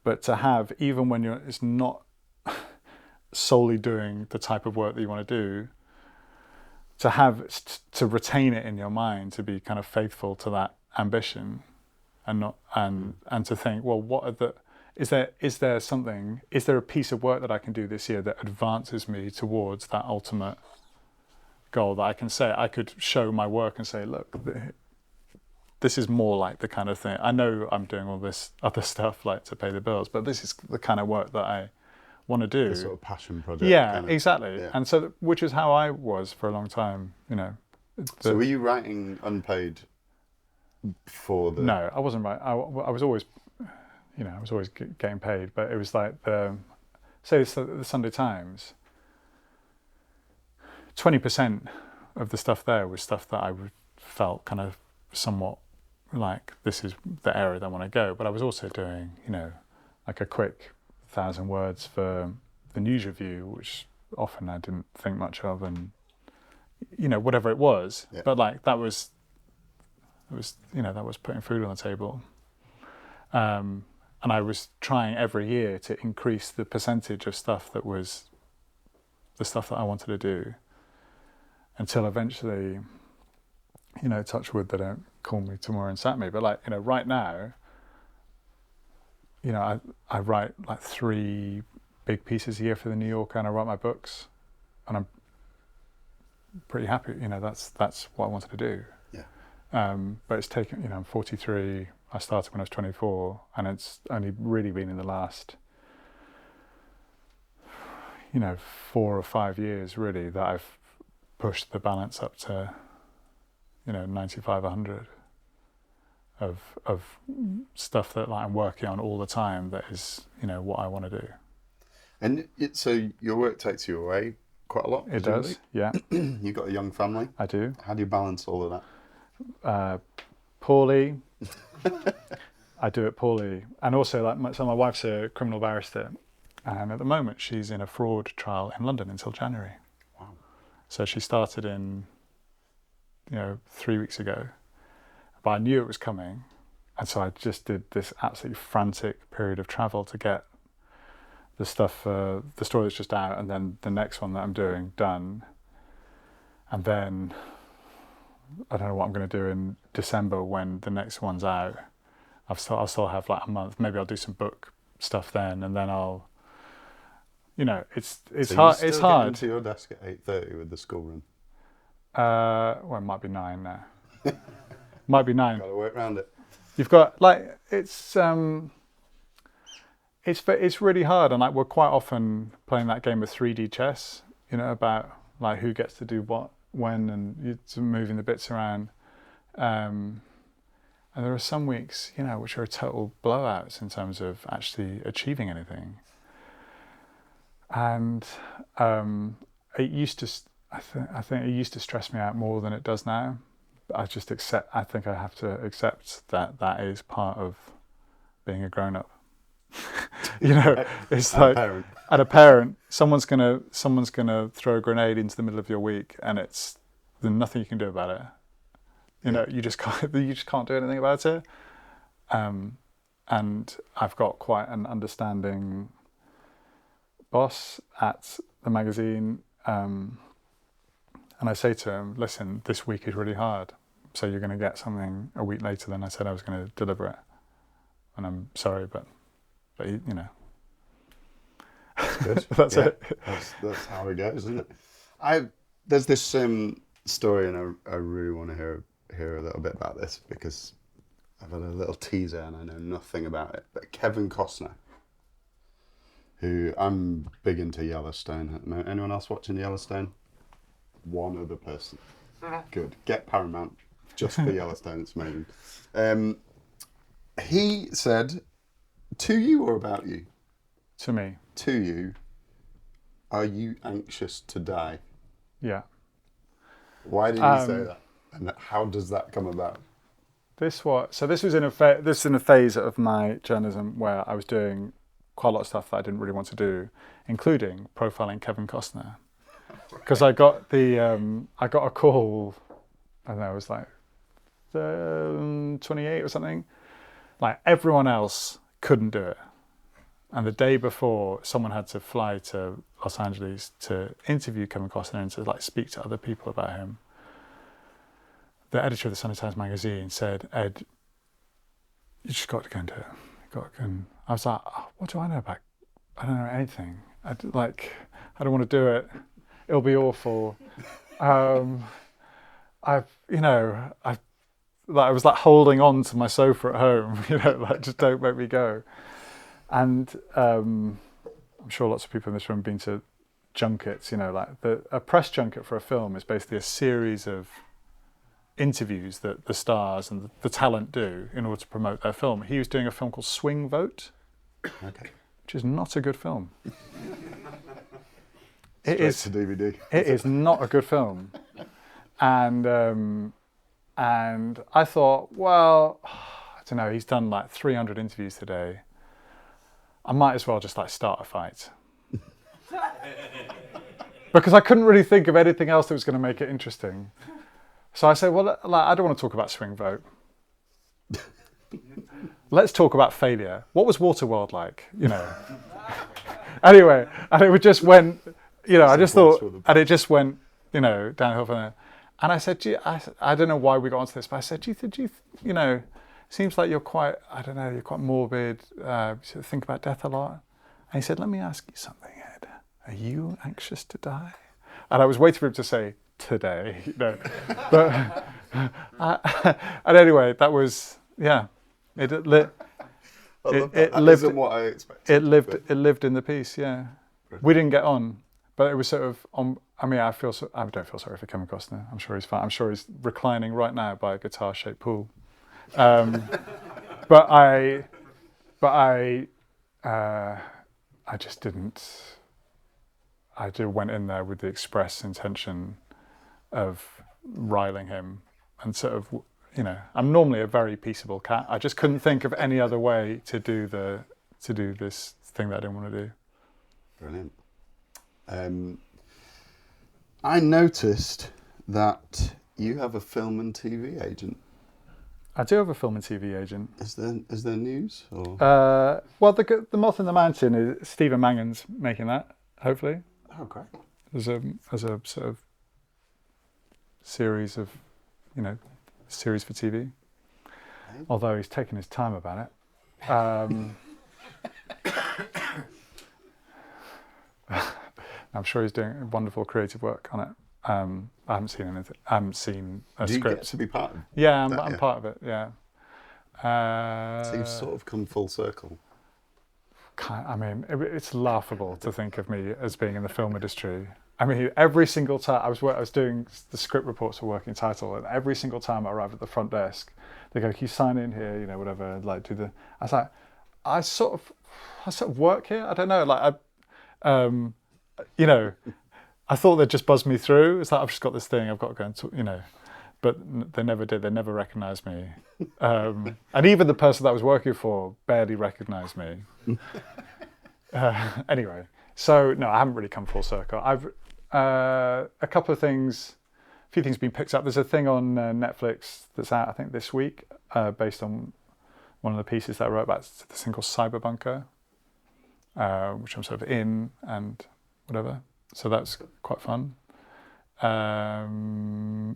but to have, even when it's not solely doing the type of work that you want to do, to retain it in your mind, to be kind of faithful to that ambition, and to think, well, is there a piece of work that I can do this year that advances me towards that ultimate goal, that I could show my work and say, look, this is more like the kind of thing. I know I'm doing all this other stuff like to pay the bills, but this is the kind of work that I want to do. The sort of passion project. Yeah, exactly. Yeah. And so, which is how I was for a long time, So were you writing unpaid for the... No, I wasn't right. I was always, I was always getting paid, but it was like the Sunday Times, 20% of the stuff there was stuff that I felt kind of somewhat like, this is the area that I want to go. But I was also doing, like a quick 1,000 words for the news review, which often I didn't think much of, and whatever it was. Yeah. But like that was putting food on the table. And I was trying every year to increase the percentage of stuff that was the stuff that I wanted to do, until eventually, touch wood, they don't call me tomorrow and sack me. But like, right now, I write like 3 big pieces a year for the New Yorker, and I write my books, and I'm pretty happy. That's what I wanted to do. Yeah. But it's taken, I'm 43. I started when I was 24, and it's only really been in the last, 4 or 5 years really that I've pushed the balance up to, 95, 100 of stuff that like I'm working on all the time that is, what I want to do. And so your work takes you away quite a lot? It does, yeah. You've got a young family? I do. How do you balance all of that? Poorly, I do it poorly. And also, so my wife's a criminal barrister, and at the moment she's in a fraud trial in London until January. Wow. So she started 3 weeks ago, but I knew it was coming, and so I just did this absolutely frantic period of travel to get the stuff, the story that's just out, and then the next one that I'm doing done, and then I don't know what I'm going to do in December when the next one's out. I'll still have like a month. Maybe I'll do some book stuff then, and then I'll, it's So hard. you It's still get hard. into your desk at 8:30 with the school run. Well, it might be 9 now. Might be 9. Got to work around it. You've got like it's really hard, and like we're quite often playing that game of 3D chess. About like who gets to do what when, and you're moving the bits around. And there are some weeks, which are total blowouts in terms of actually achieving anything. And it used to, I think it used to stress me out more than it does now. I think I have to accept that is part of being a grown-up. It's like, Parent. at a parent, someone's gonna throw a grenade into the middle of your week, and there's nothing you can do about it. You just can't do anything about it. And I've got quite an understanding boss at the magazine, and I say to him, "Listen, this week is really hard, so you're going to get something a week later than I said I was going to deliver it, and I'm sorry, but That's good. that's it." That's how it goes, isn't it? There's this story, and I really want to hear a little bit about this because I've had a little teaser and I know nothing about it. But Kevin Costner, who I'm big into Yellowstone at the moment. Anyone else watching Yellowstone? One other person. Good. Get Paramount just for Yellowstone. It's amazing. He said, to you or about you? To me, To you, are you anxious to die? yeah. Why did you say that? And how does that come about? This was in a phase of my journalism where I was doing quite a lot of stuff that I didn't really want to do, including profiling Kevin Costner, because I got a call. I don't know, it was like 28 or something. Like everyone else couldn't do it, and the day before, someone had to fly to Los Angeles to interview Kevin Costner and to like speak to other people about him. The editor of the Sunday Times magazine said, "Ed, you just got to go and do it. I was like, oh, what do I know about? I don't know anything. I don't want to do it. It'll be awful. I was like holding on to my sofa at home, like just don't make me go." And I'm sure lots of people in this room have been to junkets. Like a press junket for a film is basically a series of interviews that the stars and the talent do in order to promote their film. He was doing a film called Swing Vote, Okay. which is not a good film. Straight to DVD. It is not a good film. And I thought, well, I don't know, he's done like 300 interviews today. I might as well just like start a fight. Because I couldn't really think of anything else that was going to make it interesting. So I said, well, I don't want to talk about Swing Vote. Let's talk about failure. What was Waterworld like? Anyway, and it just went, I just thought, and it just went, downhill from there. And I said, I don't know why we got onto this, but I said, do you seems like you're quite, I don't know, you're quite morbid, you think about death a lot. And he said, let me ask you something, Ed. Are you anxious to die? And I was waiting for him to say, today, but and anyway, that was it lived what I expected. It lived in the piece. Yeah, we didn't get on, but it was sort of on. I mean, I don't feel sorry for Kevin Costner. I'm sure he's fine. I'm sure he's reclining right now by a guitar-shaped pool. But I just didn't. I just went in there with the express intention of riling him and sort of, I'm normally a very peaceable cat. I just couldn't think of any other way to do this thing that I didn't want to do. Brilliant. I noticed that you have a film and TV agent. I do have a film and TV agent. Is there news? Or? Well, the Moth in the Mountain is Stephen Mangan's making that. Hopefully, Oh, great. as a sort of series of, series for TV. Although he's taken his time about it. I'm sure he's doing wonderful creative work on it. I haven't seen anything. I haven't seen a Do you script. get to be part of Yeah, I'm that, part of it. Yeah. So you've sort of come full circle. I mean, it's laughable to think of me as being in the film industry. I mean, every single time I was doing the script reports for Working Title, and every single time I arrived at the front desk, they go, "Can you sign in here? Whatever." Like, do the. I was like, I sort of work here. I don't know. Like, I thought they'd just buzz me through. It's like, I've just got this thing. I've got to go and but they never did. They never recognised me. And even the person that I was working for barely recognised me. Anyway, so no, I haven't really come full circle. I've a few things been picked up. There's a thing on Netflix that's out, I think, this week, based on one of the pieces that I wrote about this thing called Cyberbunker, which I'm sort of in and whatever. So that's quite fun.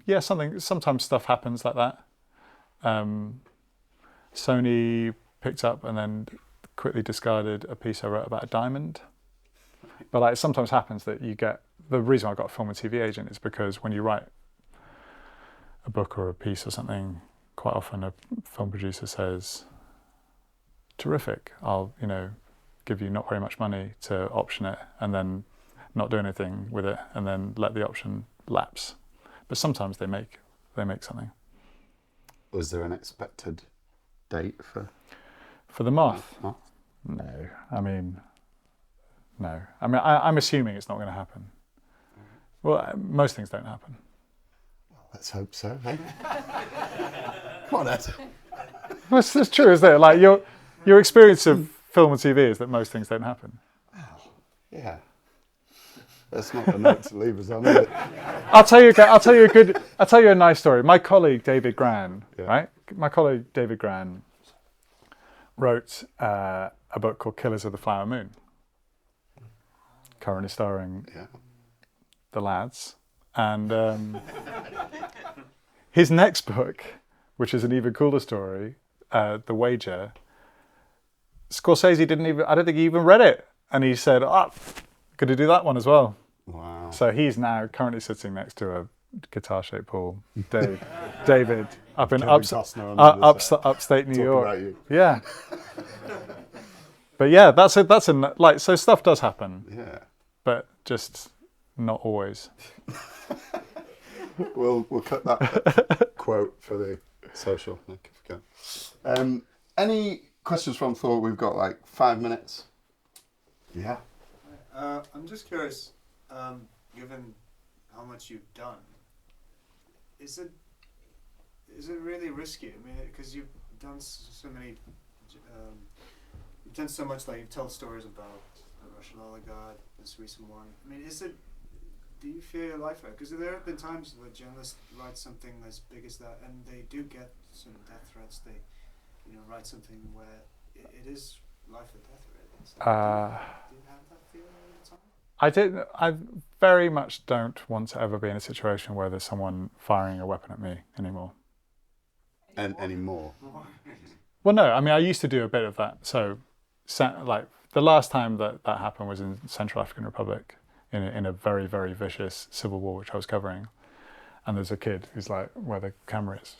Sometimes stuff happens like that. Sony picked up and then quickly discarded a piece I wrote about a diamond. But it sometimes happens that you get, the reason I got a film and TV agent is because when you write a book or a piece or something, quite often a film producer says, "Terrific, I'll, give you not very much money to option it and then not do anything with it and then let the option lapse." But sometimes they make something. Was there an expected date for the Moth? Moth? No. No. I'm assuming it's not going to happen. Well, most things don't happen. Well, let's hope so, eh? Come on, Ed. That's true, isn't it? Like your experience of film and TV is that most things don't happen. Well, yeah. That's not the note to leave us on, is it? I'll tell you a nice story. My colleague David Gran, right? My colleague David Gran wrote a book called Killers of the Flower Moon, currently starring the lads. And his next book, which is an even cooler story, The Wager, Scorsese I don't think he even read it. And he said, could you do that one as well? Wow. So he's now currently sitting next to a guitar-shaped pool. David, up in upstate New York. About you. Yeah. But yeah, so stuff does happen. Yeah. But just not always. We'll cut that quote for the social. Any questions from Thor? We've got like 5 minutes. Yeah. I'm just curious, given how much you've done, is it really risky? I mean, because you've done so many, you've done so much. Like you've told stories about the Russian oligarch, this recent one. I mean, do you fear your life? Because there have been times where journalists write something as big as that, and they do get some death threats. They, write something where it is life or death, really. So do you have that feeling all the time? I very much don't want to ever be in a situation where there's someone firing a weapon at me anymore. And anymore? Well, no. I used to do a bit of that. So, like the last time that happened was in Central African Republic, in a very, very vicious civil war which I was covering. And there's a kid who's like where the camera is,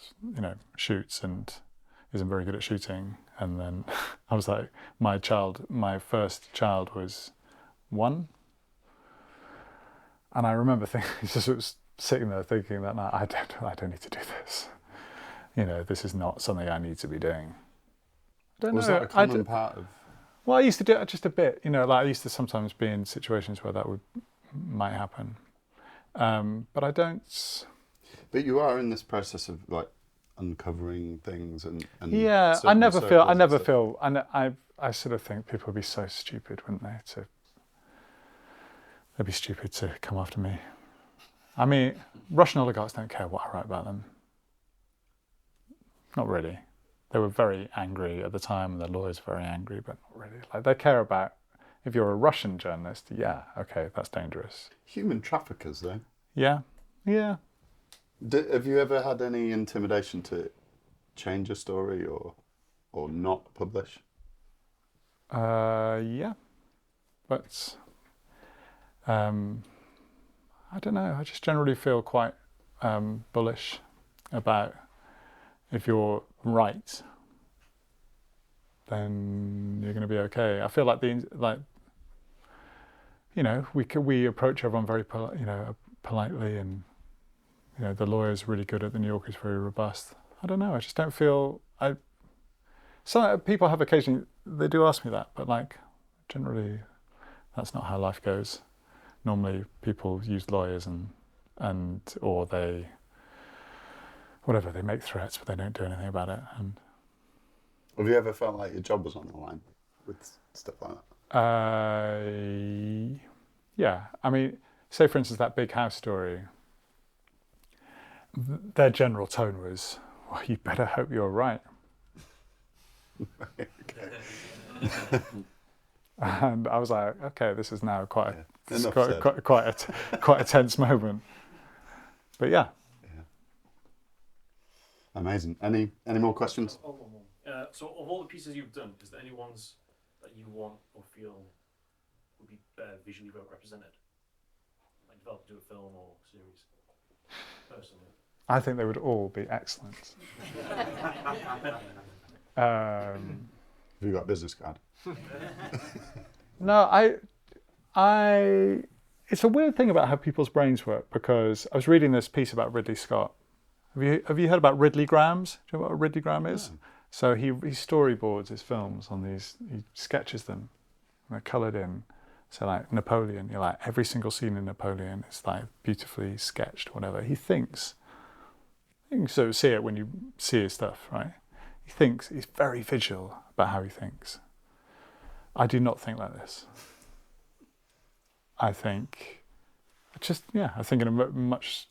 shoots and isn't very good at shooting. And then I was like, my first child was 1. And I remember just sitting there thinking that night, I don't need to do this. This is not something I need to be doing. Was that a common part of? Well, I used to do it just a bit. Like I used to sometimes be in situations where that might happen. But I don't. But you are in this process of like uncovering things and Yeah, I certain never circles and never stuff. feel, and I sort of think people would be so stupid, wouldn't they? They'd be stupid to come after me. I mean, Russian oligarchs don't care what I write about them. Not really. They were very angry at the time, and their lawyers were very angry, but not really. Like, they care about, if you're a Russian journalist, yeah, okay, that's dangerous. Human traffickers, though. Yeah, yeah. Have you ever had any intimidation to change a story or not publish? Yeah, but I don't know. I just generally feel quite bullish about, if you're right, then you're going to be okay. I feel like we approach everyone very politely, and the lawyer's really good at the New Yorker's very robust. I don't know. I just don't feel Some people have occasionally, they do ask me that, but generally that's not how life goes. Normally people use lawyers or they make threats, but they don't do anything about it. And Have you ever felt like your job was on the line with stuff like that? yeah, I mean, say for instance that big house story, their general tone was, well, you better hope you're right. And I was like, okay, this is now quite a tense moment. But yeah. Amazing. Any more questions? So of all the pieces you've done, is there any ones that you want or feel would be better visually represented? Like develop to a film or series? Personally. I think they would all be excellent. Have you got a business card? No, it's a weird thing about how people's brains work, because I was reading this piece about Ridley Scott. Have you heard about Ridley Grams? Do you know what a Ridley Gram is? No. So he storyboards his films on these, he sketches them, and they're coloured in. So like Napoleon, you're like, every single scene in Napoleon is like beautifully sketched, whatever. He thinks, you can sort of see it when you see his stuff, right? He's very visual about how he thinks. I do not think like this. I think in a much,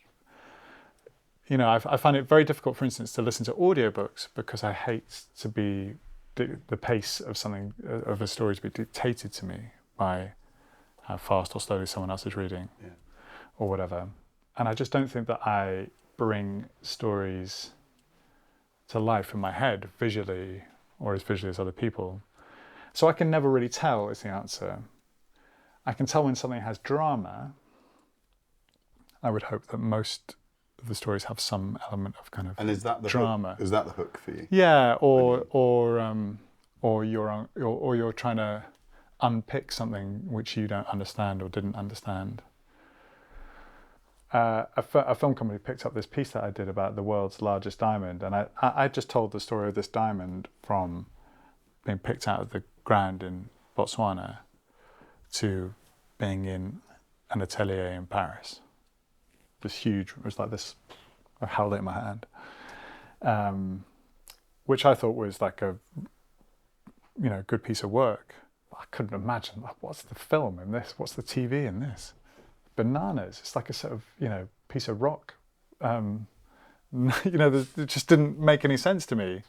I find it very difficult, for instance, to listen to audiobooks, because I hate to be the pace of a story to be dictated to me by how fast or slowly someone else is reading, or whatever. And I just don't think that I bring stories to life in my head visually, or as visually as other people. So I can never really tell is the answer. I can tell when something has drama. I would hope that most of the stories have some element of kind of drama. Is that the hook for you? Yeah, or you're trying to unpick something which you don't understand or didn't understand. A film company picked up this piece that I did about the world's largest diamond, and I just told the story of this diamond from being picked out of the ground in Botswana to being in an atelier in Paris. This huge, it was like this, I held it in my hand, which I thought was like a good piece of work. I couldn't imagine, what's the film in this? What's the TV in this? Bananas. It's like a sort of, piece of rock. It just didn't make any sense to me.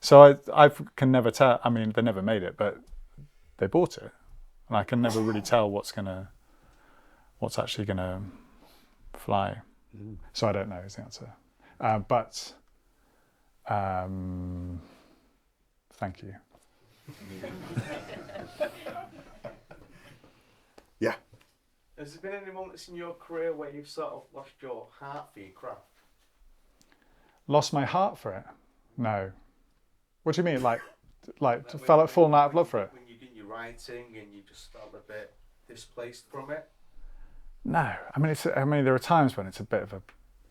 So I can never tell. I mean, they never made it, but they bought it, and I can never really tell what's actually gonna fly. So I don't know is the answer. But thank you. Yeah. Has there been any moments in your career where you've sort of lost your heart for your craft? Lost my heart for it? No. What do you mean? Fallen out of love for it? When you're doing your writing and you just felt a bit displaced from it? No. I mean, there are times when it's a bit of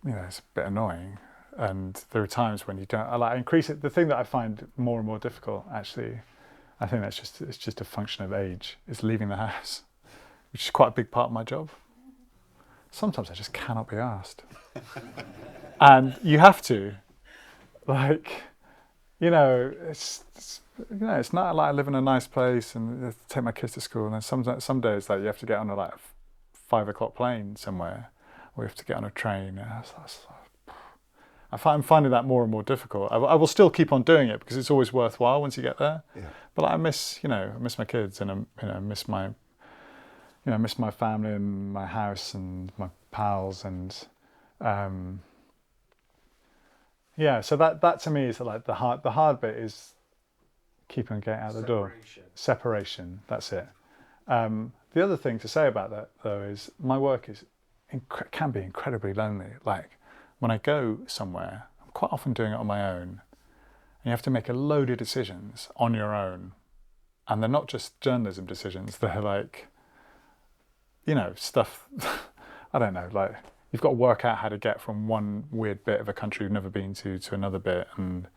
it's a bit annoying, and there are times when you don't. I increase it. The thing that I find more and more difficult, actually, I think it's just a function of age, is leaving the house, which is quite a big part of my job. Sometimes I just cannot be asked. And you have to. like, it's not like I live in a nice place and I have to take my kids to school. And then some days like you have to get on a like 5 o'clock plane somewhere, or you have to get on a train. And I'm finding that more and more difficult. I will still keep on doing it because it's always worthwhile once you get there. Yeah. But like, I miss my kids, and I miss my family and my house and my pals, and so that to me is like the hard bit is keeping getting out the door. Separation, that's it. The other thing to say about that though is my work can be incredibly lonely. Like when I go somewhere, I'm quite often doing it on my own, and you have to make a load of decisions on your own, and they're not just journalism decisions, they're like stuff. I don't know, like you've got to work out how to get from one weird bit of a country you've never been to another bit, and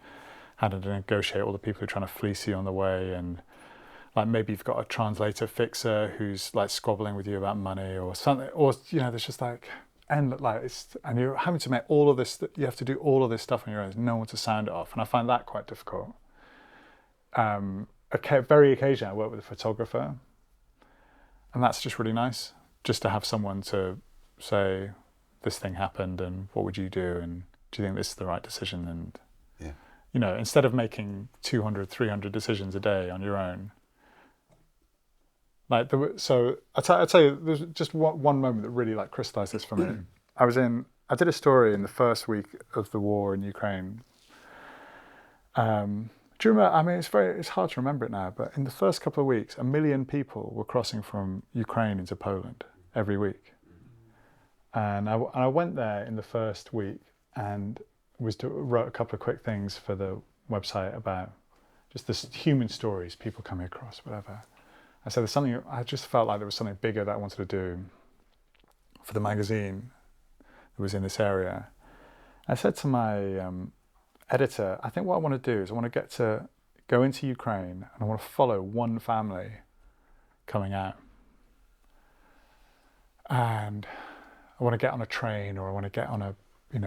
how to negotiate all the people who are trying to fleece you on the way, and like maybe you've got a translator fixer who's like squabbling with you about money or something, or there's just like, and like and you're having to make all of this. You have to do all of this stuff on your own. There's no one to sound it off, and I find that quite difficult. Very occasionally, I work with a photographer, and that's just really nice, just to have someone to say, this thing happened, and what would you do, and do you think this is the right decision, and instead of making 200, 300 decisions a day on your own. Like so, I tell you, there's just one moment that really like crystallized this for me. I did a story in the first week of the war in Ukraine. Do you remember? I mean, it's hard to remember it now, but in the first couple of weeks, 1 million people were crossing from Ukraine into Poland every week. And I went there in the first week and wrote a couple of quick things for the website about just the human stories, people coming across, whatever. I said, I just felt like there was something bigger that I wanted to do for the magazine that was in this area. I said to my editor, I think what I want to do is I want to go into Ukraine, and I want to follow one family coming out. And I want to get on a train, or I want to get on a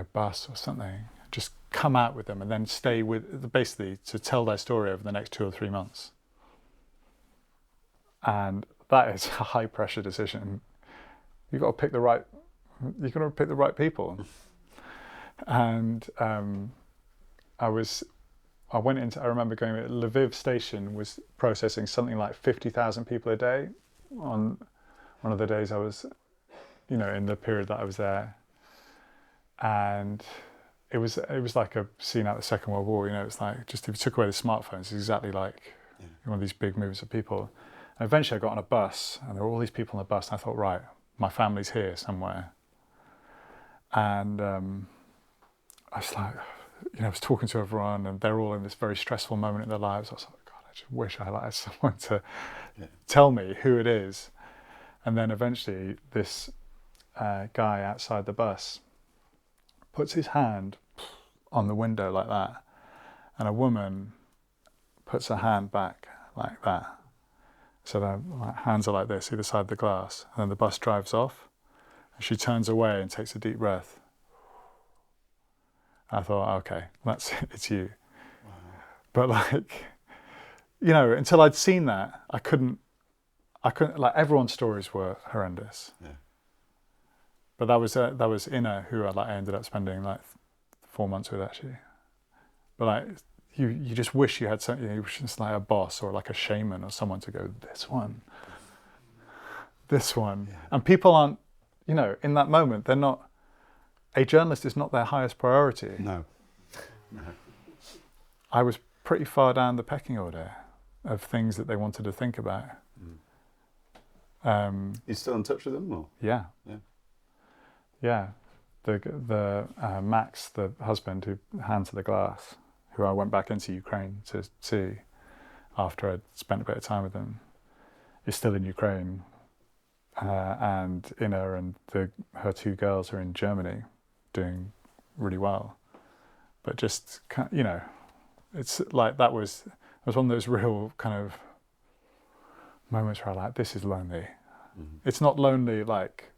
bus or something, just come out with them and then stay with, basically to tell their story over the next 2 or 3 months. And that is a high pressure decision. You've got to pick the right people. And I remember going to Lviv station was processing something like 50,000 people a day on one of the days I was, in the period that I was there. And it was like a scene out of the Second World War. It's like, just if you took away the smartphones, it's exactly like one of these big moves of people. And eventually I got on a bus, and there were all these people on the bus, and I thought, right, my family's here somewhere. And I was like, I was talking to everyone, and they're all in this very stressful moment in their lives. I was like, God, I just wish I had someone to tell me who it is. And then eventually this guy outside the bus puts his hand on the window like that, and a woman puts her hand back like that. So their hands are like this, either side of the glass, and then the bus drives off, and she turns away and takes a deep breath. I thought, okay, that's it, it's you. Wow. But like, until I'd seen that, I couldn't, like, everyone's stories were horrendous. Yeah. But that was Inna, who I ended up spending like 4 months with, actually. But like, you just wish you had something, you wish just like a boss or like a shaman or someone to go, this one. Yeah. And people aren't, in that moment, they're not, a journalist is not their highest priority. No. I was pretty far down the pecking order of things that they wanted to think about. You still in touch with them, or? Yeah. The Max, the husband who hands the glass, who I went back into Ukraine to see after I'd spent a bit of time with him, is still in Ukraine, and Inna and her 2 girls are in Germany, doing really well. But just, it's like that was one of those real kind of moments where I like, this is lonely. Mm-hmm. It's not lonely like,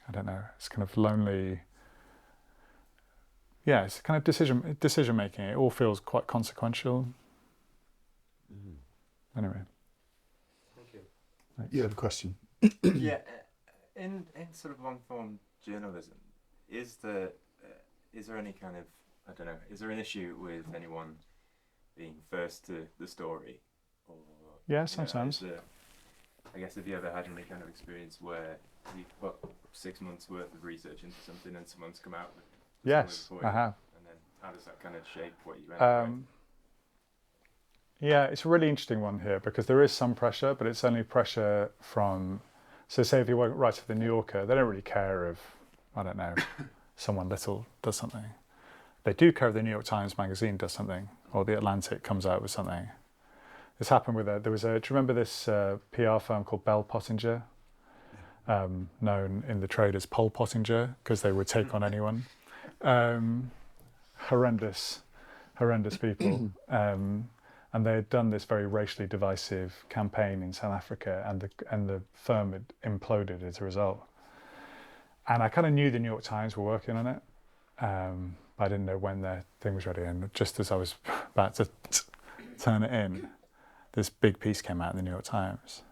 I don't know, it's kind of lonely yeah, it's kind of decision making. It all feels quite consequential. Anyway. Thank you. Thanks. You have a question? Yeah, in sort of long form journalism, is there any kind of, I don't know, is there an issue with anyone being first to the story, or Yeah, sometimes. I guess, have you ever had any kind of experience where you put 6 months worth of research into something and someone's come out with the Yes, story before I you, have. and then how does that kind of shape what you end up with? Yeah, it's a really interesting one here because there is some pressure, but it's only pressure from. So, say if you write to the New Yorker, they don't really care if, I don't know, someone little does something. They do care if the New York Times Magazine does something, or the Atlantic comes out with something. This happened with do you remember this PR firm called Bell Pottinger? Known in the trade as Pol Pottinger, because they would take on anyone. Horrendous people. And they had done this very racially divisive campaign in South Africa, and the firm had imploded as a result. And I kind of knew the New York Times were working on it. I didn't know when their thing was ready, and just as I was about to turn it in, this big piece came out in the New York Times.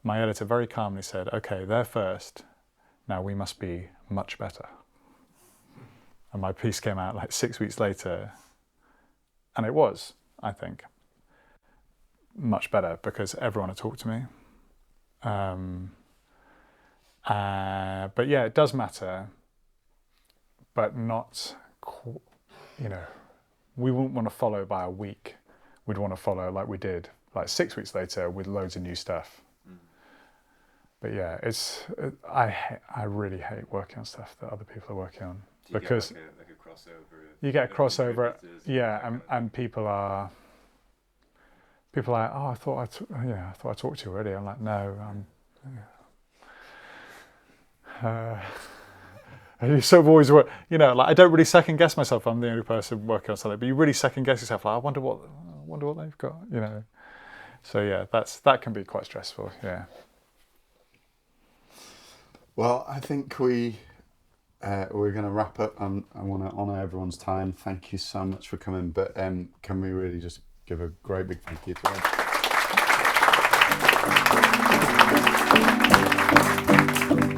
My editor very calmly said, "Okay, they're first. Now we must be much better." And my piece came out like 6 weeks later, and it was, I think, much better because everyone had talked to me. But yeah, it does matter, but not, we wouldn't want to follow by a week. We'd want to follow like we did, like 6 weeks later with loads of new stuff. But yeah, I really hate working on stuff that other people are working on. Do you Because get like a crossover? you get a crossover, contributors yeah, and people are like, "Oh, I thought I talked to you already." I'm like, "No, and you sort of always work, like I don't really second guess myself. I'm the only person working on something, but you really second guess yourself. Like, I wonder what they've got, So yeah, that can be quite stressful. Yeah. Well, I think we're going to wrap up. I want to honour everyone's time. Thank you so much for coming. But can we really just give a great big thank you to Ed?